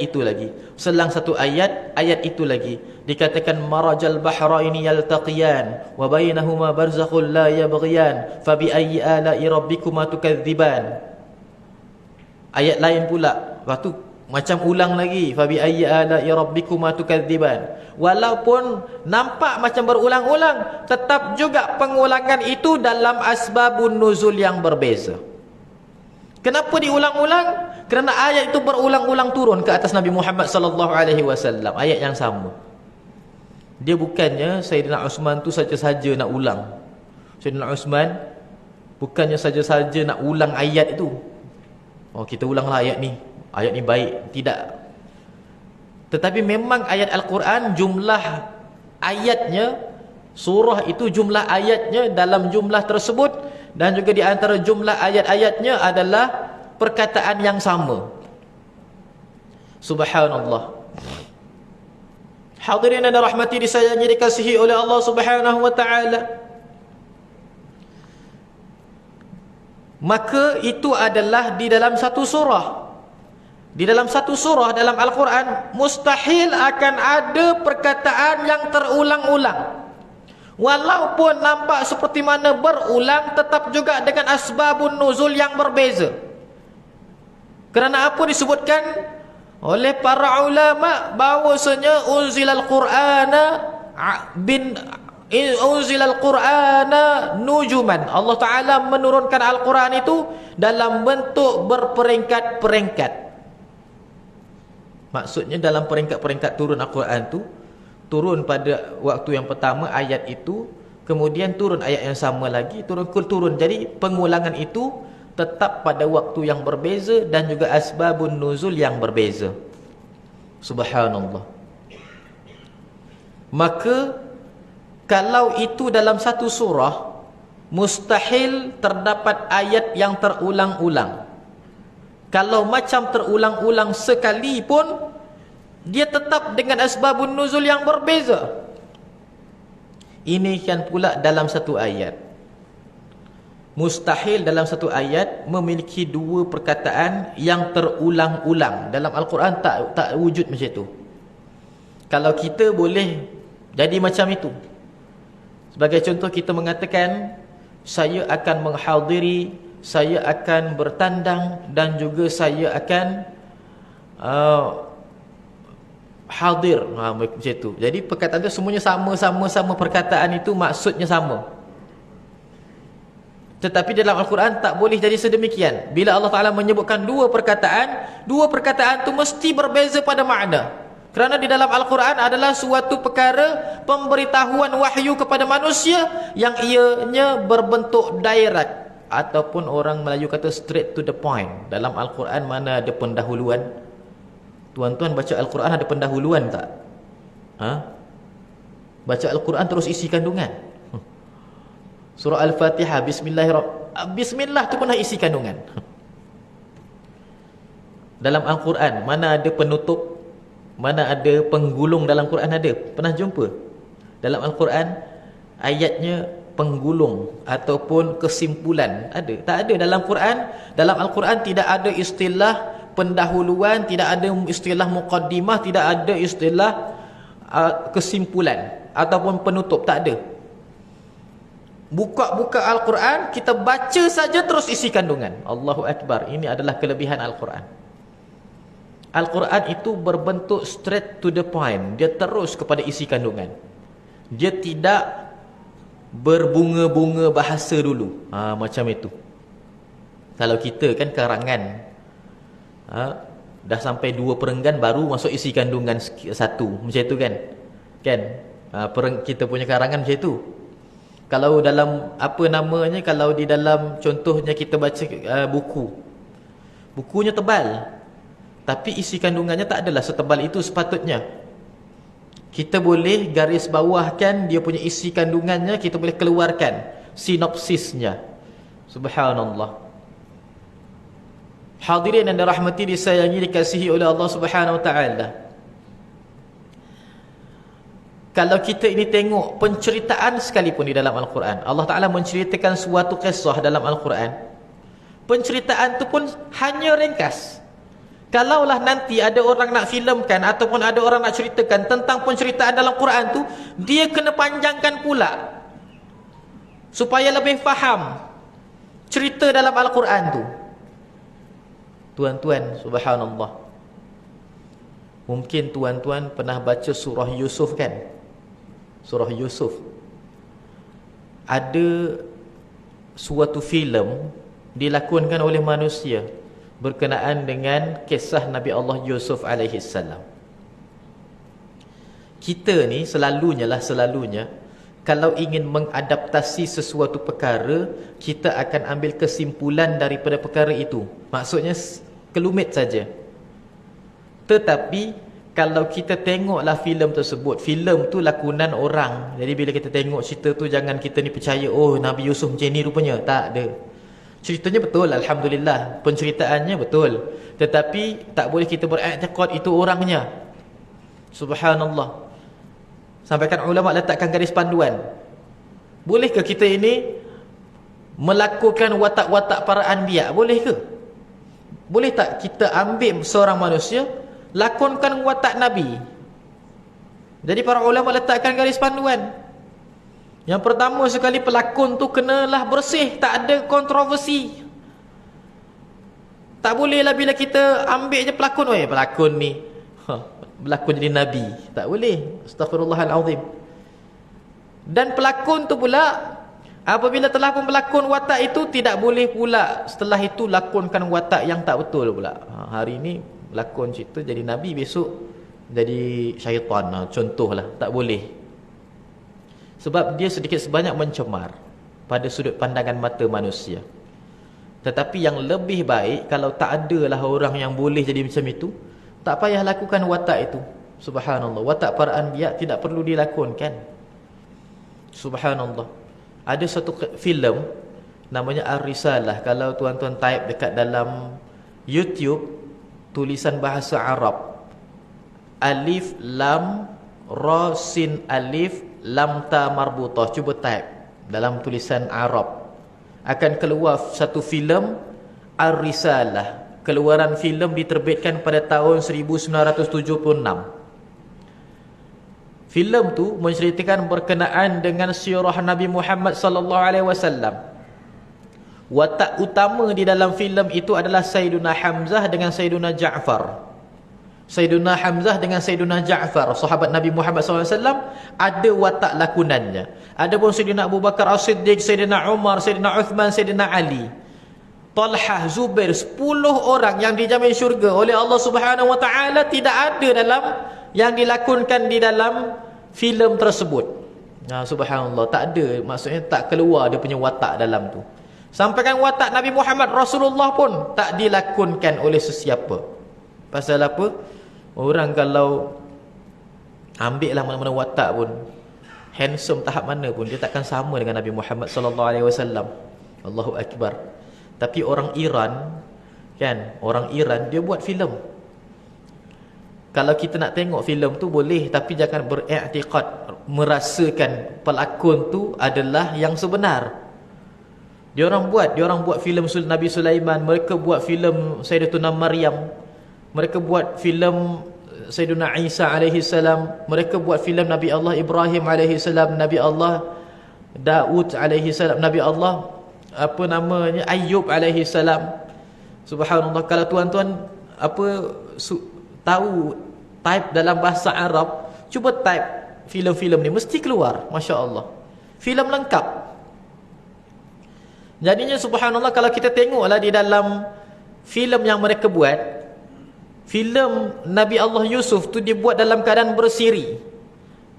itu lagi, selang satu ayat itu lagi. Dikatakan marajal bahraini yaltaqiyan wa bainahuma barzakhun la yabghiyan fa bi ayyi ala'i rabbikuma tukadziban. Ayat lain pula waktu macam ulang lagi, fa bi ayyi ala'i rabbikuma tukadziban. Walaupun nampak macam berulang-ulang, tetap juga pengulangan itu dalam asbabun nuzul yang berbeza. Kenapa diulang-ulang? Kerana ayat itu berulang-ulang turun ke atas Nabi Muhammad sallallahu alaihi wasallam, ayat yang sama. Dia bukannya Sayyidina Uthman tu saja-saja nak ulang. Sayyidina Uthman bukannya saja-saja nak ulang ayat itu. Oh, kita ulanglah ayat ni. Ayat ni baik, tidak. Tetapi memang ayat Al-Quran jumlah ayatnya, surah itu jumlah ayatnya dalam jumlah tersebut, dan juga di antara jumlah ayat-ayatnya adalah perkataan yang sama. Subhanallah. Hadirin dan rahmati disayangi dikasihi oleh Allah Subhanahu wa taala. Maka itu adalah di dalam satu surah. Di dalam satu surah dalam Al-Quran mustahil akan ada perkataan yang terulang-ulang. Walaupun nampak seperti mana berulang, tetap juga dengan asbabun nuzul yang berbeza. Kerana apa disebutkan oleh para ulama bahawasanya unzilal Qur'ana nujuman. Allah Ta'ala menurunkan Al-Quran itu dalam bentuk berperingkat-peringkat. Maksudnya dalam peringkat-peringkat turun Al-Quran itu turun pada waktu yang pertama ayat itu, kemudian turun ayat yang sama lagi, turun. Jadi pengulangan itu tetap pada waktu yang berbeza dan juga asbabun nuzul yang berbeza. Subhanallah. Maka kalau itu dalam satu surah, mustahil terdapat ayat yang terulang-ulang. Kalau macam terulang-ulang sekali pun, dia tetap dengan asbabun nuzul yang berbeza. Ini kan pula dalam satu ayat. Mustahil dalam satu ayat memiliki dua perkataan yang terulang-ulang. Dalam Al-Quran tak wujud macam itu. Kalau kita boleh jadi macam itu. Sebagai contoh, kita mengatakan, saya akan menghadiri, saya akan bertandang, dan juga saya akan hadir, macam itu. Jadi perkataan itu semuanya sama perkataan itu maksudnya sama. Tetapi dalam Al-Quran tak boleh jadi sedemikian. Bila Allah Ta'ala menyebutkan dua perkataan itu mesti berbeza pada makna. Kerana di dalam Al-Quran adalah suatu perkara pemberitahuan wahyu kepada manusia yang ianya berbentuk direct, ataupun orang Melayu kata straight to the point. Dalam Al-Quran mana ada pendahuluan? Tuan-tuan baca Al-Quran ada pendahuluan tak? Baca Al-Quran terus isi kandungan. Surah Al-Fatihah, Bismillahirrahmanirrahim, Bismillah tu pernah isi kandungan. Dalam Al-Quran mana ada penutup? Mana ada penggulung dalam Quran? Ada? Pernah jumpa? Dalam Al-Quran ayatnya penggulung ataupun kesimpulan ada? Tak ada dalam Quran. Dalam Al-Quran tidak ada istilah pendahuluan, tidak ada istilah muqaddimah, tidak ada istilah kesimpulan ataupun penutup, tak ada. Buka-buka Al-Quran, kita baca saja terus isi kandungan. Allahu Akbar. Ini adalah kelebihan Al-Quran. Al-Quran itu berbentuk straight to the point. Dia terus kepada isi kandungan. Dia tidak berbunga-bunga bahasa dulu. Macam itu. Kalau kita kan karangan, dah sampai 2 perenggan baru masuk isi kandungan 1. Macam itu kan? Kita punya karangan macam itu. Kalau dalam kalau di dalam contohnya kita baca bukunya tebal, tapi isi kandungannya tak adalah setebal itu sepatutnya. Kita boleh garis bawahkan dia punya isi kandungannya, kita boleh keluarkan sinopsisnya. Subhanallah. Hadirin yang dirahmati, disayangi, dikasihi oleh Allah Subhanahu wa taala. Kalau kita ini tengok penceritaan sekalipun di dalam Al-Quran, Allah Ta'ala menceritakan suatu kisah dalam Al-Quran, penceritaan itu pun hanya ringkas. Kalaulah nanti ada orang nak filmkan ataupun ada orang nak ceritakan tentang penceritaan dalam Quran tu, dia kena panjangkan pula supaya lebih faham cerita dalam Al-Quran tu. Tuan-tuan, subhanallah, mungkin tuan-tuan pernah baca surah Yusuf kan? Surah Yusuf. Ada suatu filem dilakonkan oleh manusia berkenaan dengan kisah Nabi Allah Yusuf alaihi salam. Kita ni selalunya kalau ingin mengadaptasi sesuatu perkara, kita akan ambil kesimpulan daripada perkara itu. Maksudnya kelumit saja. Tetapi kalau kita tengoklah filem tersebut, filem tu lakonan orang. Jadi bila kita tengok cerita tu, jangan kita ni percaya, oh Nabi Yusuf macam ni rupanya. Tak ada. Ceritanya betul, alhamdulillah, penceritaannya betul, tetapi tak boleh kita beriktikad itu orangnya. Subhanallah. Sampaikan ulama letakkan garis panduan. Bolehkah kita ini melakukan watak-watak para anbiya? Boleh ke? Boleh tak kita ambil seorang manusia, lakonkan watak Nabi? Jadi para ulama letakkan garis panduan. Yang pertama sekali, pelakon tu kenalah bersih, tak ada kontroversi. Tak bolehlah bila kita ambil je pelakon, pelakon ni berlakon jadi Nabi. Tak boleh. Astaghfirullahalazim. Dan pelakon tu pula, apabila telah pun pelakon watak itu, tidak boleh pula setelah itu lakonkan watak yang tak betul pula. Hari ni lakon cerita jadi Nabi, besok jadi syaitan, contohlah, tak boleh. Sebab dia sedikit sebanyak mencemar pada sudut pandangan mata manusia. Tetapi yang lebih baik, kalau tak adalah orang yang boleh jadi macam itu, tak payah lakukan watak itu. Subhanallah, watak para anbiya tidak perlu dilakonkan. Subhanallah. Ada satu filem namanya Ar-Risalah. Kalau tuan-tuan type dekat dalam YouTube, tulisan bahasa Arab, alif lam ra sin alif lam ta marbutah, cuba type dalam tulisan Arab, akan keluar satu filem Ar-Risalah. Keluaran filem diterbitkan pada tahun 1976. Filem tu menceritakan berkenaan dengan sirah Nabi Muhammad sallallahu alaihi wasallam. Watak utama di dalam filem itu adalah Sayyiduna Hamzah dengan Sayyiduna Ja'far. Sayyiduna Hamzah dengan Sayyiduna Ja'far, sahabat Nabi Muhammad SAW, ada watak lakonannya. Adapun Sayyidina Abu Bakar As-Siddiq, Sayyidina Umar, Sayyidina Uthman, Sayyidina Ali, Talhah, Zubair, 10 orang yang dijamin syurga oleh Allah Subhanahu Wa Taala tidak ada dalam yang dilakonkan di dalam filem tersebut. Nah, subhanallah, tak ada, maksudnya tak keluar dia punya watak dalam tu. Sampaikan watak Nabi Muhammad Rasulullah pun tak dilakonkan oleh sesiapa. Pasal apa? Orang kalau ambil lah mana-mana watak pun, handsome tahap mana pun, dia takkan sama dengan Nabi Muhammad sallallahu alaihi wasallam. Allahu akbar. Tapi orang Iran, kan, orang Iran dia buat filem. Kalau kita nak tengok filem tu boleh, tapi jangan beriktikad merasakan pelakon tu adalah yang sebenar. Dia orang buat filem Nabi Sulaiman, mereka buat filem Sayyidatuna Maryam, mereka buat filem Sayyiduna Isa alaihi salam, mereka buat filem Nabi Allah Ibrahim alaihi salam, Nabi Allah Daud alaihi salam, Nabi Allah Ayyub alaihi salam. Subhanallah, kalau tuan-tuan tahu type dalam bahasa Arab, cuba type filem-filem ni, mesti keluar, masya-Allah. Filem lengkap. Jadinya subhanallah, kalau kita tengoklah di dalam filem yang mereka buat, filem Nabi Allah Yusuf tu dibuat dalam keadaan bersiri.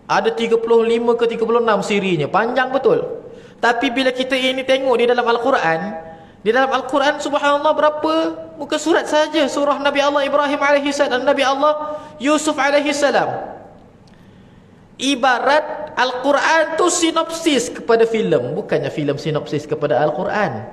Ada 35 ke 36 sirinya, panjang betul. Tapi bila kita ini tengok di dalam Al-Quran, di dalam Al-Quran subhanallah berapa muka surat saja surah Nabi Allah Ibrahim alaihi salam, Nabi Allah Yusuf alaihi salam. Ibarat Al-Quran tu sinopsis kepada filem, bukannya filem sinopsis kepada Al-Quran.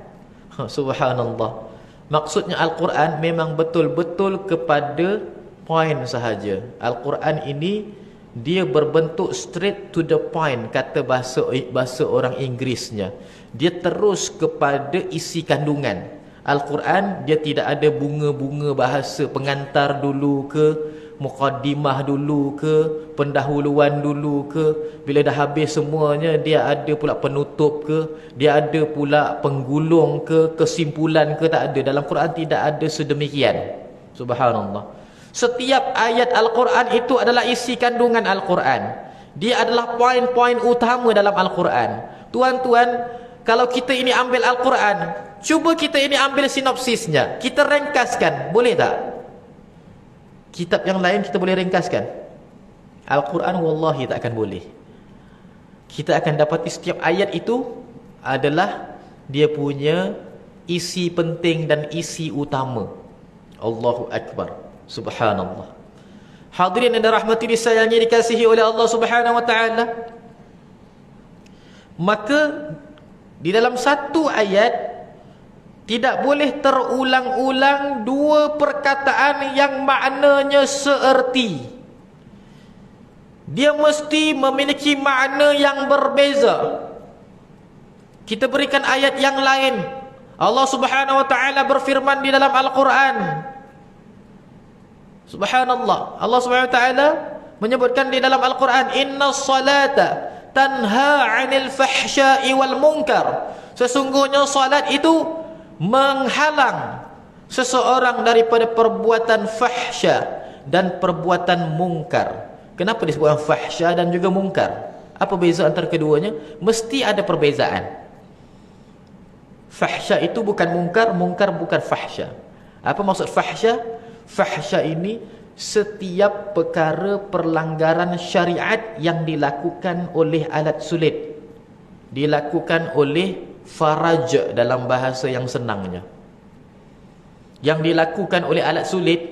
Subhanallah. Maksudnya Al-Quran memang betul-betul kepada poin sahaja. Al-Quran ini dia berbentuk straight to the point, kata bahasa orang Inggerisnya. Dia terus kepada isi kandungan. Al-Quran dia tidak ada bunga-bunga bahasa pengantar dulu ke, muqaddimah dulu ke, pendahuluan dulu ke, bila dah habis semuanya dia ada pula penutup ke, dia ada pula penggulung ke, kesimpulan ke, tak ada. Dalam Quran tidak ada sedemikian. Subhanallah. Setiap ayat Al-Quran itu adalah isi kandungan Al-Quran. Dia adalah poin-poin utama dalam Al-Quran. Tuan-tuan, kalau kita ini ambil Al-Quran, cuba kita ini ambil sinopsisnya, kita ringkaskan, boleh tak? Kitab yang lain kita boleh ringkaskan. Al-Quran wallahi tak akan boleh. Kita akan dapati setiap ayat itu adalah dia punya isi penting dan isi utama. Allahu Akbar. Subhanallah. Hadirin yang dirahmati, disayangi, dikasihi oleh Allah Subhanahu wa taala. Maka di dalam satu ayat tidak boleh terulang-ulang dua perkataan yang maknanya seerti. Dia mesti memiliki makna yang berbeza. Kita berikan ayat yang lain. Allah Subhanahu wa taala berfirman di dalam Al-Quran. Subhanallah, Allah Subhanahu wa taala menyebutkan di dalam Al-Quran, innas salata tanha 'anil fahsya'i wal munkar. Sesungguhnya salat itu menghalang seseorang daripada perbuatan fahsya dan perbuatan mungkar. Kenapa disebutkan fahsya dan juga mungkar? Apa beza antara keduanya? Mesti ada perbezaan. Fahsya itu bukan mungkar, mungkar bukan fahsya. Apa maksud fahsya? Fahsya ini setiap perkara perlanggaran syariat yang dilakukan oleh alat sulit, dilakukan oleh faraj dalam bahasa yang senangnya, yang dilakukan oleh alat sulit,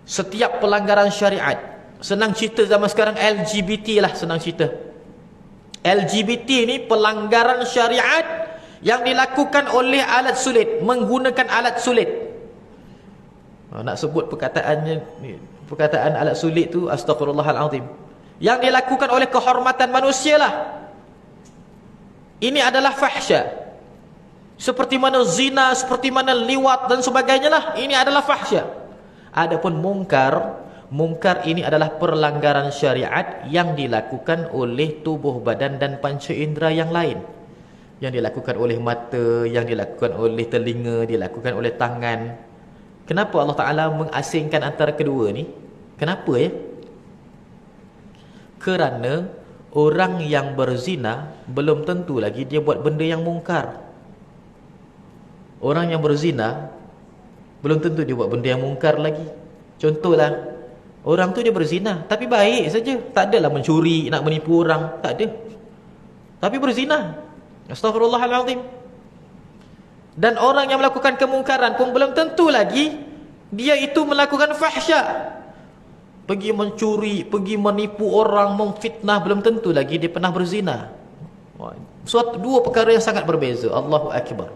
setiap pelanggaran syariat. Senang cerita zaman sekarang LGBT lah, senang cerita. LGBT ni pelanggaran syariat yang dilakukan oleh alat sulit, menggunakan alat sulit. Nak sebut perkataan alat sulit tu, astagfirullahalazim, yang dilakukan oleh kehormatan manusia lah. Ini adalah fahsya. Seperti mana zina, seperti mana liwat dan sebagainya lah, ini adalah fahsya. Adapun mungkar ini adalah perlanggaran syariat yang dilakukan oleh tubuh badan dan panca indera yang lain, yang dilakukan oleh mata, yang dilakukan oleh telinga, dilakukan oleh tangan. Kenapa Allah Ta'ala mengasingkan antara kedua ni? Kenapa ya? Kerana orang yang berzina belum tentu lagi dia buat benda yang mungkar. Orang yang berzina belum tentu dia buat benda yang mungkar lagi. Contohlah, orang tu dia berzina tapi baik saja, tak adalah mencuri, nak menipu orang, tak ada, tapi berzina. Astaghfirullahalazim. Dan orang yang melakukan kemungkaran pun belum tentu lagi dia itu melakukan fahsya. Pergi mencuri, pergi menipu orang, memfitnah, belum tentu lagi dia pernah berzina. Dua perkara yang sangat berbeza. Allahu Akbar.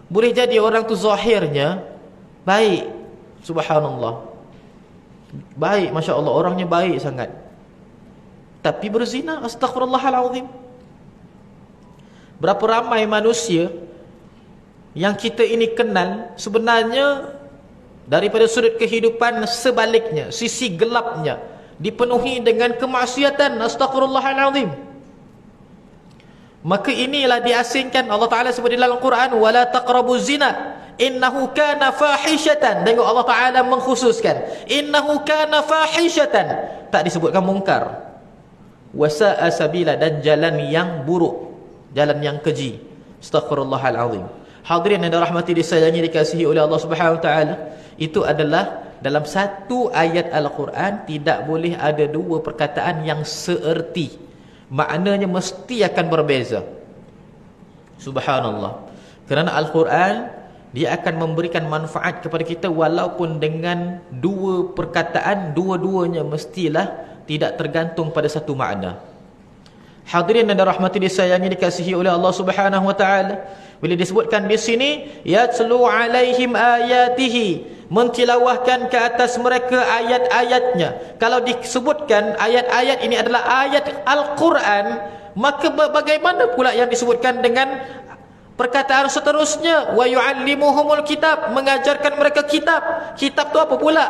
Boleh jadi orang tu zahirnya baik, subhanallah, baik, Masya Allah, orangnya baik sangat, tapi berzina. Astaghfirullahalazim. Berapa ramai manusia yang kita ini kenal sebenarnya daripada sudut kehidupan sebaliknya, sisi gelapnya dipenuhi dengan kemaksiatan. Astaghfirullahalazim. Maka inilah diasingkan. Allah Ta'ala sebut di dalam Quran, wala taqrabuz zina innahu kana fahishatan. Tengok, Allah Ta'ala mengkhususkan innahu kana fahishatan, tak disebutkan mungkar. Wasa'a sabila, dan jalan yang buruk, jalan yang keji. Astaghfirullahalazim. Hadirin yang dirahmati, disayangi, dikasihi oleh Allah Subhanahu Wa Taala, itu adalah dalam satu ayat Al-Quran tidak boleh ada dua perkataan yang seerti. Maknanya mesti akan berbeza. Subhanallah. Kerana Al-Quran dia akan memberikan manfaat kepada kita walaupun dengan dua perkataan, dua-duanya mestilah tidak tergantung pada satu makna. Hadirin yang dirahmati, disayangi, dikasihi oleh Allah Subhanahu Wa Taala, bila disebutkan di sini yatlu alaihim ayatihi, mentilawahkan ke atas mereka ayat-ayatnya. Kalau disebutkan ayat-ayat ini adalah ayat Al-Quran, maka bagaimana pula yang disebutkan dengan perkataan seterusnya, wa yu'allimuhumul kitab, mengajarkan mereka kitab. Kitab tu apa pula?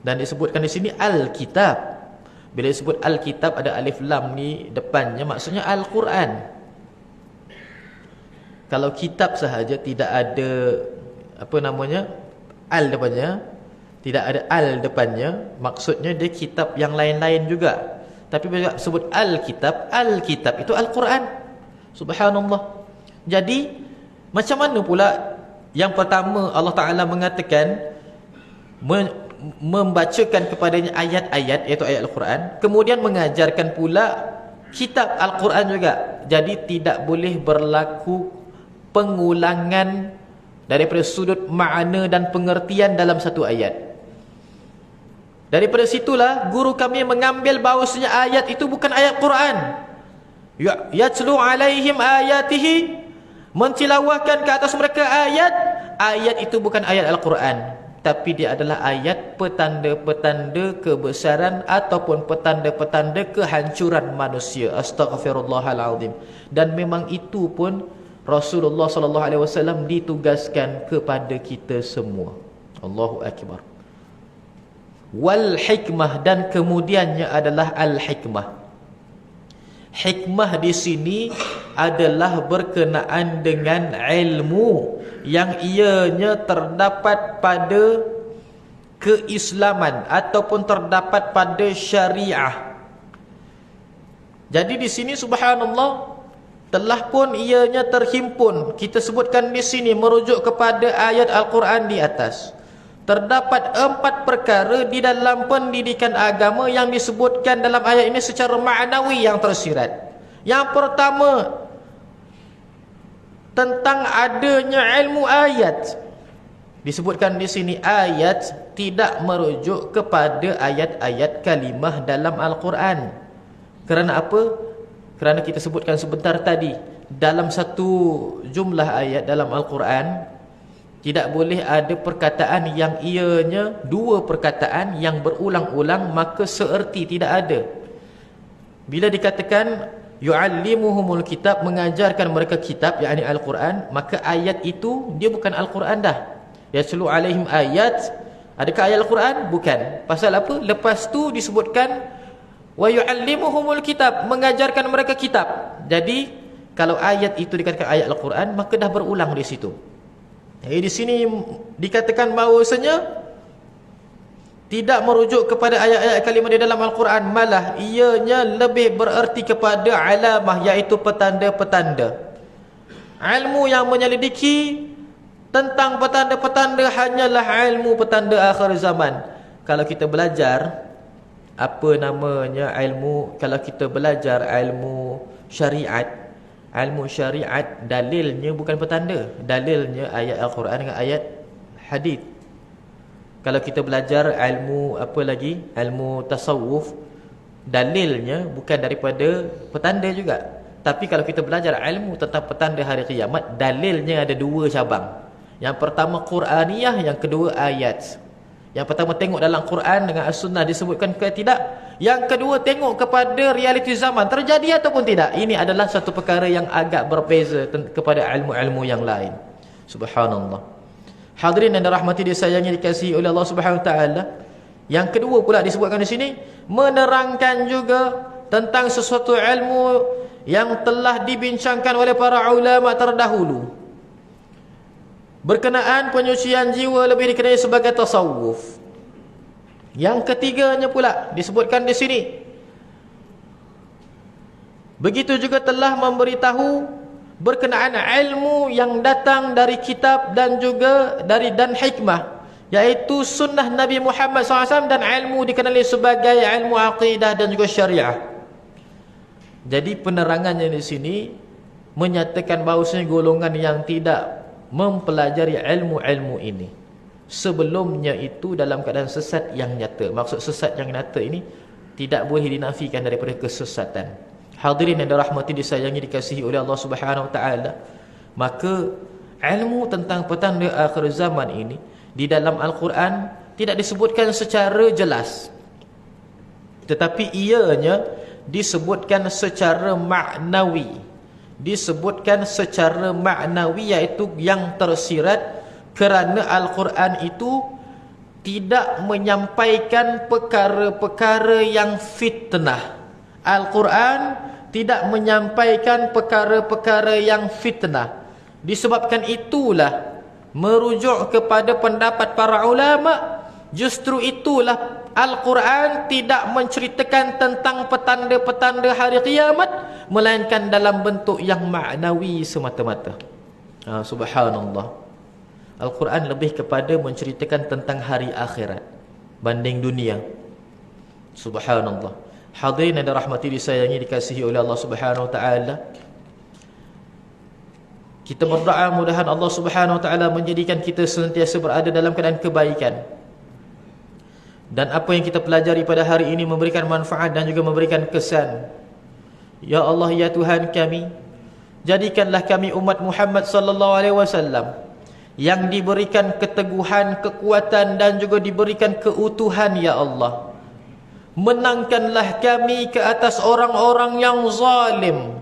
Dan disebutkan di sini Al-Kitab. Bila disebut Al-Kitab ada alif lam ni depannya, maksudnya Al-Quran. Kalau kitab sahaja tidak ada al depannya, tidak ada al depannya, maksudnya dia kitab yang lain-lain juga. Tapi bila sebut Al-Kitab, Al-Kitab itu Al-Quran. Subhanallah. Jadi macam mana pula yang pertama Allah Ta'ala mengatakan membacakan kepadanya ayat-ayat, iaitu ayat Al-Quran, kemudian mengajarkan pula kitab Al-Quran juga. Jadi tidak boleh berlaku pengulangan daripada sudut makna dan pengertian dalam satu ayat. Daripada situlah guru kami mengambil bahawasanya ayat itu bukan ayat Quran. Yatlu alaihim ayatihi, mentilawahkan ke atas mereka ayat. Ayat itu bukan ayat Al-Quran, tapi dia adalah ayat petanda-petanda kebesaran ataupun petanda-petanda kehancuran manusia. Astaghfirullahalazim. Dan memang itu pun Rasulullah SAW ditugaskan kepada kita semua. Allahu Akbar. Wal hikmah, dan kemudiannya adalah al-hikmah. Hikmah di sini adalah berkenaan dengan ilmu yang ianya terdapat pada keislaman ataupun terdapat pada syariah. Jadi di sini subhanallah telah pun ianya terhimpun. Kita sebutkan di sini merujuk kepada ayat Al-Quran di atas. terdapat 4 perkara di dalam pendidikan agama yang disebutkan dalam ayat ini secara maknawi yang tersirat. Yang pertama, tentang adanya ilmu ayat. Disebutkan di sini ayat tidak merujuk kepada ayat-ayat kalimah dalam Al-Quran. Kerana apa? Kerana kita sebutkan sebentar tadi, dalam satu jumlah ayat dalam Al-Quran tidak boleh ada perkataan yang ianya 2 perkataan yang berulang-ulang maka seerti, tidak ada. Bila dikatakan yu'allimuhumul kitab, mengajarkan mereka kitab, yakni Al-Quran, maka ayat itu dia bukan Al-Quran dah. Yatlu alaihim ayat, adakah ayat Al-Quran? Bukan. Pasal apa? Lepas tu disebutkan wa yu'allimuhumul kitab, mengajarkan mereka kitab. Jadi kalau ayat itu dikatakan ayat Al-Quran, maka dah berulang di situ. Jadi di sini dikatakan bahawasanya tidak merujuk kepada ayat-ayat kalimah di dalam Al-Quran, malah ianya lebih bererti kepada alamah, iaitu petanda-petanda. Ilmu yang menyelidiki tentang petanda-petanda hanyalah ilmu petanda akhir zaman. Kalau kita belajar apa namanya ilmu, kalau kita belajar ilmu syariat, dalilnya bukan petanda, dalilnya ayat Al-Quran dengan ayat hadis. Kalau kita belajar ilmu apa lagi, ilmu tasawuf, dalilnya bukan daripada petanda juga. Tapi kalau kita belajar ilmu tentang petanda hari kiamat, dalilnya ada 2 cabang. Yang pertama Quraniyah, yang kedua ayat. Yang pertama tengok dalam Quran dengan As-Sunnah disebutkan ke tidak. Yang kedua tengok kepada realiti zaman, terjadi ataupun tidak. Ini adalah satu perkara yang agak berbeza kepada ilmu-ilmu yang lain. Subhanallah. Hadirin yang dirahmati, disayangi, dikasihi oleh Allah Subhanahu Wa Taala. Yang kedua pula disebutkan di sini, menerangkan juga tentang sesuatu ilmu yang telah dibincangkan oleh para ulama terdahulu berkenaan penyucian jiwa, lebih dikenali sebagai tasawuf. Yang ketiganya pula disebutkan di sini, begitu juga telah memberitahu berkenaan ilmu yang datang dari kitab dan juga dan hikmah, yaitu sunnah Nabi Muhammad SAW, dan ilmu dikenali sebagai ilmu aqidah dan juga syariah. Jadi penerangannya di sini menyatakan bahawasanya golongan yang tidak mempelajari ilmu-ilmu ini sebelumnya itu dalam keadaan sesat yang nyata. Maksud sesat yang nyata ini tidak boleh dinafikan daripada kesesatan. Hadirin yang dirahmati, disayangi, dikasihi oleh Allah Subhanahu Wa Taala, maka ilmu tentang petanda akhir zaman ini di dalam Al-Quran tidak disebutkan secara jelas, tetapi ianya disebutkan secara maknawi. Disebutkan secara maknawi, iaitu yang tersirat, kerana Al-Quran itu tidak menyampaikan perkara-perkara yang fitnah. Al-Quran tidak menyampaikan perkara-perkara yang fitnah. Disebabkan itulah, merujuk kepada pendapat para ulama, justru itulah Al-Quran tidak menceritakan tentang petanda-petanda hari kiamat, melainkan dalam bentuk yang maknawi semata-mata. Subhanallah. Al-Quran lebih kepada menceritakan tentang hari akhirat banding dunia. Subhanallah. Hadirin yang dirahmati, disayangi, dikasihi oleh Allah Subhanahu Wa Taala, kita berdoa mudahan Allah Subhanahu Wa Taala menjadikan kita senantiasa berada dalam keadaan kebaikan, dan apa yang kita pelajari pada hari ini memberikan manfaat dan juga memberikan kesan. Ya Allah, ya Tuhan kami, jadikanlah kami umat Muhammad sallallahu alaihi wasallam yang diberikan keteguhan, kekuatan dan juga diberikan keutuhan. Ya Allah, menangkanlah kami ke atas orang-orang yang zalim,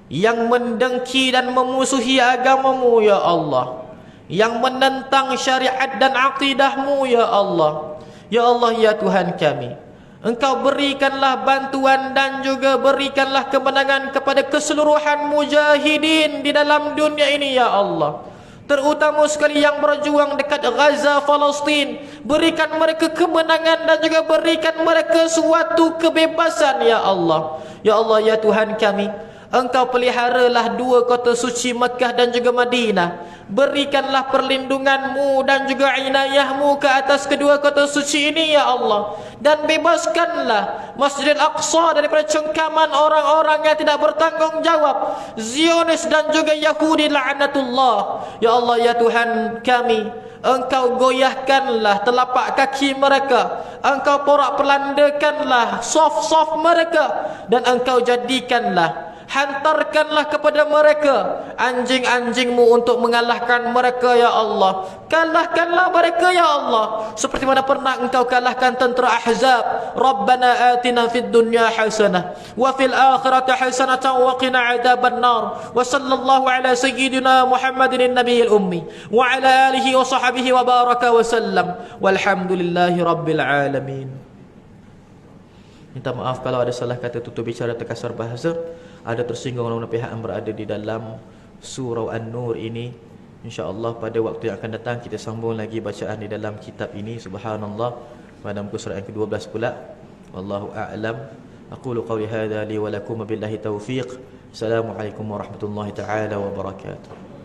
yang mendengki dan memusuhi agamamu. Ya Allah, yang menentang syariat dan akidahmu. Ya Allah, ya Allah, ya Tuhan kami, Engkau berikanlah bantuan dan juga berikanlah kemenangan kepada keseluruhan mujahidin di dalam dunia ini. Ya Allah, terutama sekali yang berjuang dekat Gaza, Palestin, berikan mereka kemenangan dan juga berikan mereka suatu kebebasan. Ya Allah, ya Allah, ya Tuhan kami, Engkau peliharalah dua kota suci Mekah dan juga Madinah. Berikanlah perlindunganmu dan juga inayahmu ke atas kedua kota suci ini ya Allah. Dan bebaskanlah Masjidil Aqsa daripada cengkaman orang-orang yang tidak bertanggungjawab, Zionis dan juga Yahudi la'natullah. Ya Allah ya Tuhan kami, Engkau goyahkanlah telapak kaki mereka, Engkau porak-pelandakanlah saf-saf mereka, dan Engkau jadikanlah, hantarkanlah kepada mereka anjing-anjingmu untuk mengalahkan mereka ya Allah. Kalahkanlah mereka ya Allah, seperti mana pernah Engkau kalahkan tentera Ahzab. Rabbana atina fid dunya hasanah wa fil akhirati hasanatan wa qina adzaban nar. Wa sallallahu ala sayyidina Muhammadin nabiyil ummi wa ala alihi wa sahbihi wa baraka wa sallam. Walhamdulillahi rabbil alamin. Minta maaf kalau ada salah kata, tutur bicara, terkasar bahasa, ada tersinggung oleh pihak yang berada di dalam surau An-Nur ini. InsyaAllah pada waktu yang akan datang kita sambung lagi bacaan di dalam kitab ini. Subhanallah, pada muka surat yang ke-12 pula. Wallahu a'lam. Aqulu qawli hadha li wa lakum billahi taufiq. Assalamualaikum warahmatullahi taala wabarakatuh.